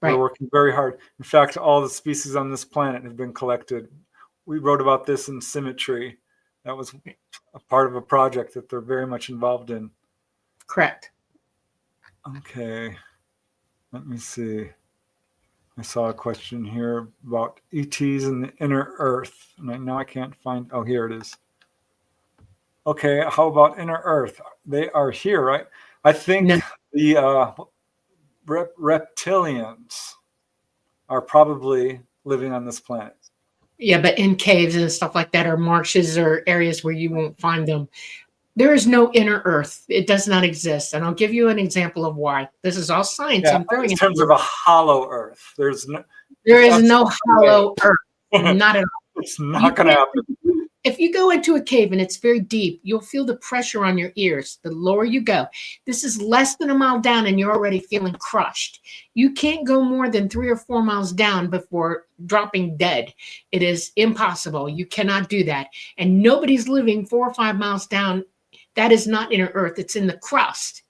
Right. we're working very hard. In fact, all the species on this planet have been collected. We wrote about this in Symmetry. That was a part of a project that they're very much involved in. Correct. Okay. Let me see. I saw a question here about ETs and the inner Earth. And now I can't find. Oh, here it is. Okay. How about inner Earth? They are here, right? I think the reptilians are probably living on this planet. Yeah, but in caves and stuff like that, or marshes or areas where you won't find them. There is no inner Earth. It does not exist. And I'll give you an example of why. This is all science. Yeah, I'm throwing in terms of a hollow Earth. There is no hollow Earth. Not at all. It's not going to happen. If you go into a cave and it's very deep, you'll feel the pressure on your ears the lower you go. This is less than a mile down and you're already feeling crushed. You can't go more than 3 or 4 miles down before dropping dead. It is impossible. You cannot do that. And nobody's living 4 or 5 miles down. That is not inner Earth. It's in the crust,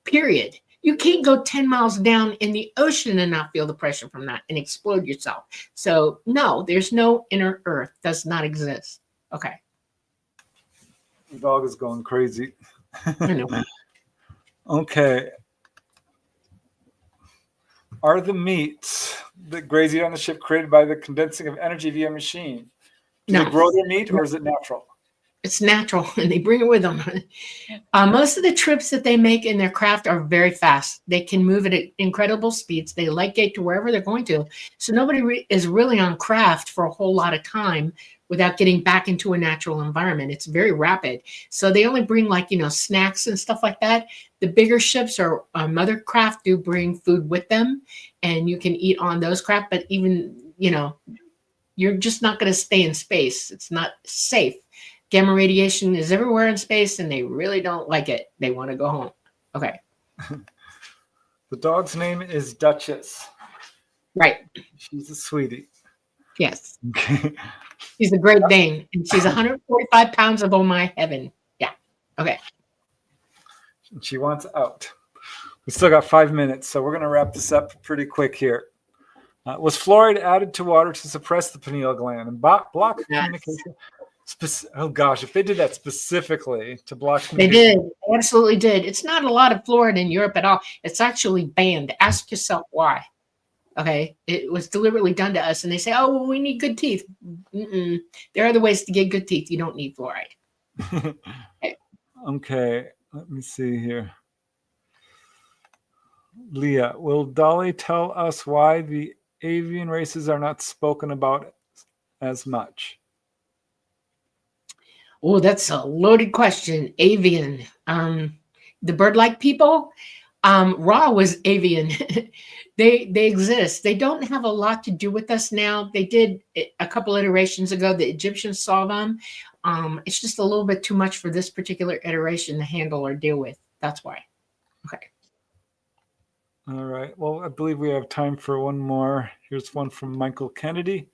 period. You can't go 10 miles down in the ocean and not feel the pressure from that and explode yourself. So no, there's no inner Earth. Does not exist. Okay. The dog is going crazy. I know. Okay. Are the meats that graze on the ship created by the condensing of energy via machine? Do they grow their meat, or is it natural? It's natural, and they bring it with them. Most of the trips that they make in their craft are very fast. They can move at incredible speeds. They light gate to wherever they're going to. So nobody is really on craft for a whole lot of time without getting back into a natural environment. It's very rapid. So they only bring snacks and stuff like that. The bigger ships or mother craft do bring food with them, and you can eat on those craft. But even, you're just not going to stay in space. It's not safe. Gamma radiation is everywhere in space, and they really don't like it. They want to go home. Okay. The dog's name is Duchess. Right. She's a sweetie. Yes. She's a Great Dane, and she's 145 pounds above my heaven. Yeah. Okay. She wants out. We still got 5 minutes, so we're going to wrap this up pretty quick here. Was fluoride added to water to suppress the pineal gland and block communication? Oh gosh, if they did that specifically to block communication. They did. They absolutely did. It's not a lot of fluoride in Europe at all. It's actually banned. Ask yourself why. Okay. It was deliberately done to us. And they say, oh, well, we need good teeth. There are other ways to get good teeth. You don't need fluoride. Okay. Let me see here. Leah, will Dolly tell us why the avian races are not spoken about as much? Oh, that's a loaded question. Avian. The bird-like people, Ra was avian. They exist. They don't have a lot to do with us now. They did a couple iterations ago. The Egyptians saw them. It's just a little bit too much for this particular iteration to handle or deal with. That's why. Okay. All right. Well, I believe we have time for one more. Here's one from Michael Kennedy.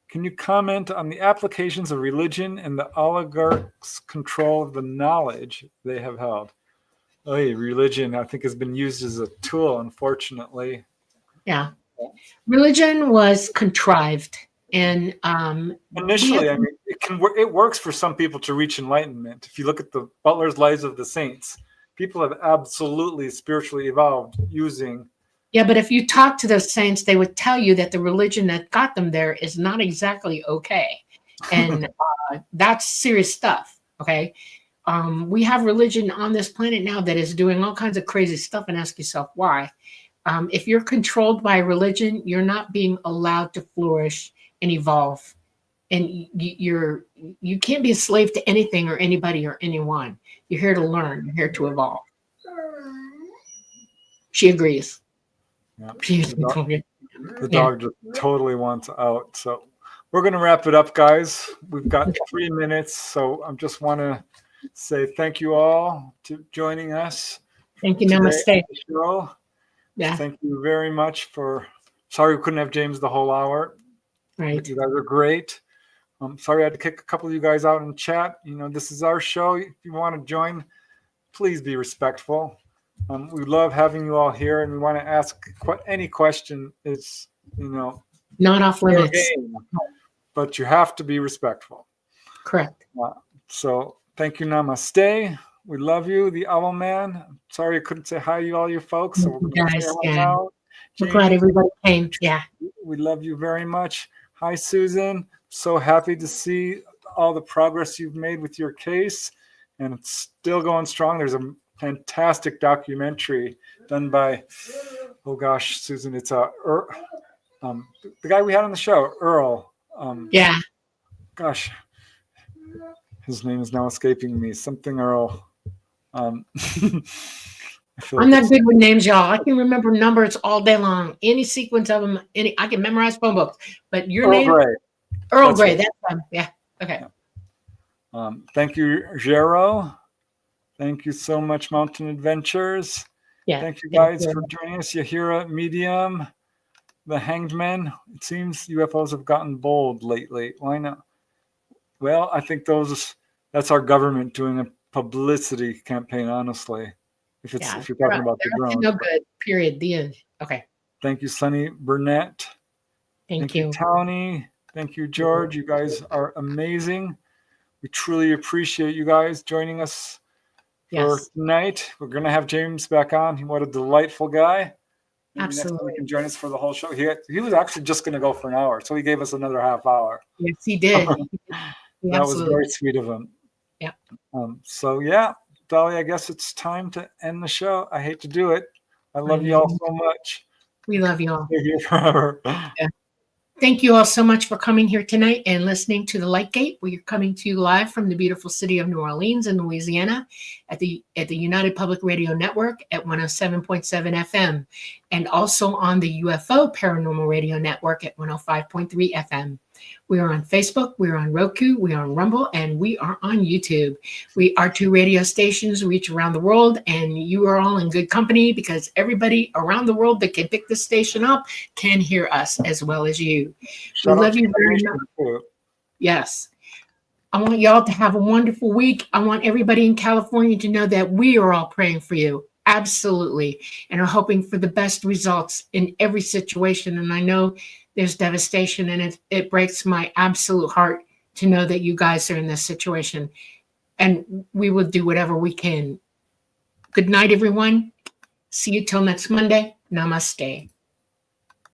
Can you comment on the applications of religion and the oligarchs' control of the knowledge they have held? Religion, I think, has been used as a tool, unfortunately. Yeah. Religion was contrived. And initially, it works for some people to reach enlightenment. If you look at the Butler's Lives of the Saints, people have absolutely spiritually evolved using. Yeah, but if you talk to those saints, they would tell you that the religion that got them there is not exactly okay. And that's serious stuff, okay? We have religion on this planet now that is doing all kinds of crazy stuff, and ask yourself why. If you're controlled by religion, you're not being allowed to flourish and evolve. And you can't be a slave to anything or anybody or anyone. You're here to learn. You're here to evolve. She agrees. Yeah. The dog just totally wants out. So we're going to wrap it up, guys. We've got 3 minutes. So I just want to say thank you all to joining us. Thank you. Namaste. Yeah. Thank you very much sorry we couldn't have James the whole hour. Right. You guys are great. I'm sorry I had to kick a couple of you guys out in chat. This is our show. If you want to join, please be respectful. We love having you all here, and we want to ask any question. It's, not off limits. Game, but you have to be respectful. Correct. So thank you. Namaste. We love you, the Owl Man. I'm sorry I couldn't say hi to all you folks. So we're going to say hello now. We're glad everybody came. Yeah. We love you very much. Hi, Susan. So happy to see all the progress you've made with your case, and it's still going strong. There's a fantastic documentary done by, oh gosh, Susan, it's the guy we had on the show, Earl. Yeah. Gosh, his name is now escaping me. Something Earl. I'm not good with names, y'all. I can remember numbers all day long. Any sequence of them, I can memorize phone books. But your name, Earl Grey. That's yeah. Okay. Thank you, Jero. Thank you so much, Mountain Adventures. Yeah. Thank you guys for joining us. Yahira Medium, the Hanged Men. It seems UFOs have gotten bold lately. Why not? Well, I think that's our government doing a publicity campaign, honestly. If you're talking about the drone. No good. Period. The end. Okay. Thank you, Sunny Burnett. Thank you, Townie. Thank you, George. You guys are amazing. We truly appreciate you guys joining us for tonight. We're going to have James back on. What a delightful guy. Maybe absolutely. Next time he can join us for the whole show. He was actually just going to go for an hour, so he gave us another half hour. Yes, he did. That was very sweet of him. Yeah. Dolly, I guess it's time to end the show. I hate to do it. I love you all so much. We love you all. Stay here forever. Yeah. Thank you all so much for coming here tonight and listening to The Light Gate. We're coming to you live from the beautiful city of New Orleans in Louisiana at the United Public Radio Network at 107.7 FM, and also on the UFO Paranormal Radio Network at 105.3 FM. We are on Facebook, we are on Roku, we are on Rumble, and we are on YouTube. Our 2 radio stations reach around the world, and you are all in good company because everybody around the world that can pick this station up can hear us as well as you. We love you very much. Yes. I want y'all to have a wonderful week. I want everybody in California to know that we are all praying for you. Absolutely. And are hoping for the best results in every situation. And I know there's devastation, and it breaks my absolute heart to know that you guys are in this situation. And we will do whatever we can. Good night, everyone. See you till next Monday. Namaste.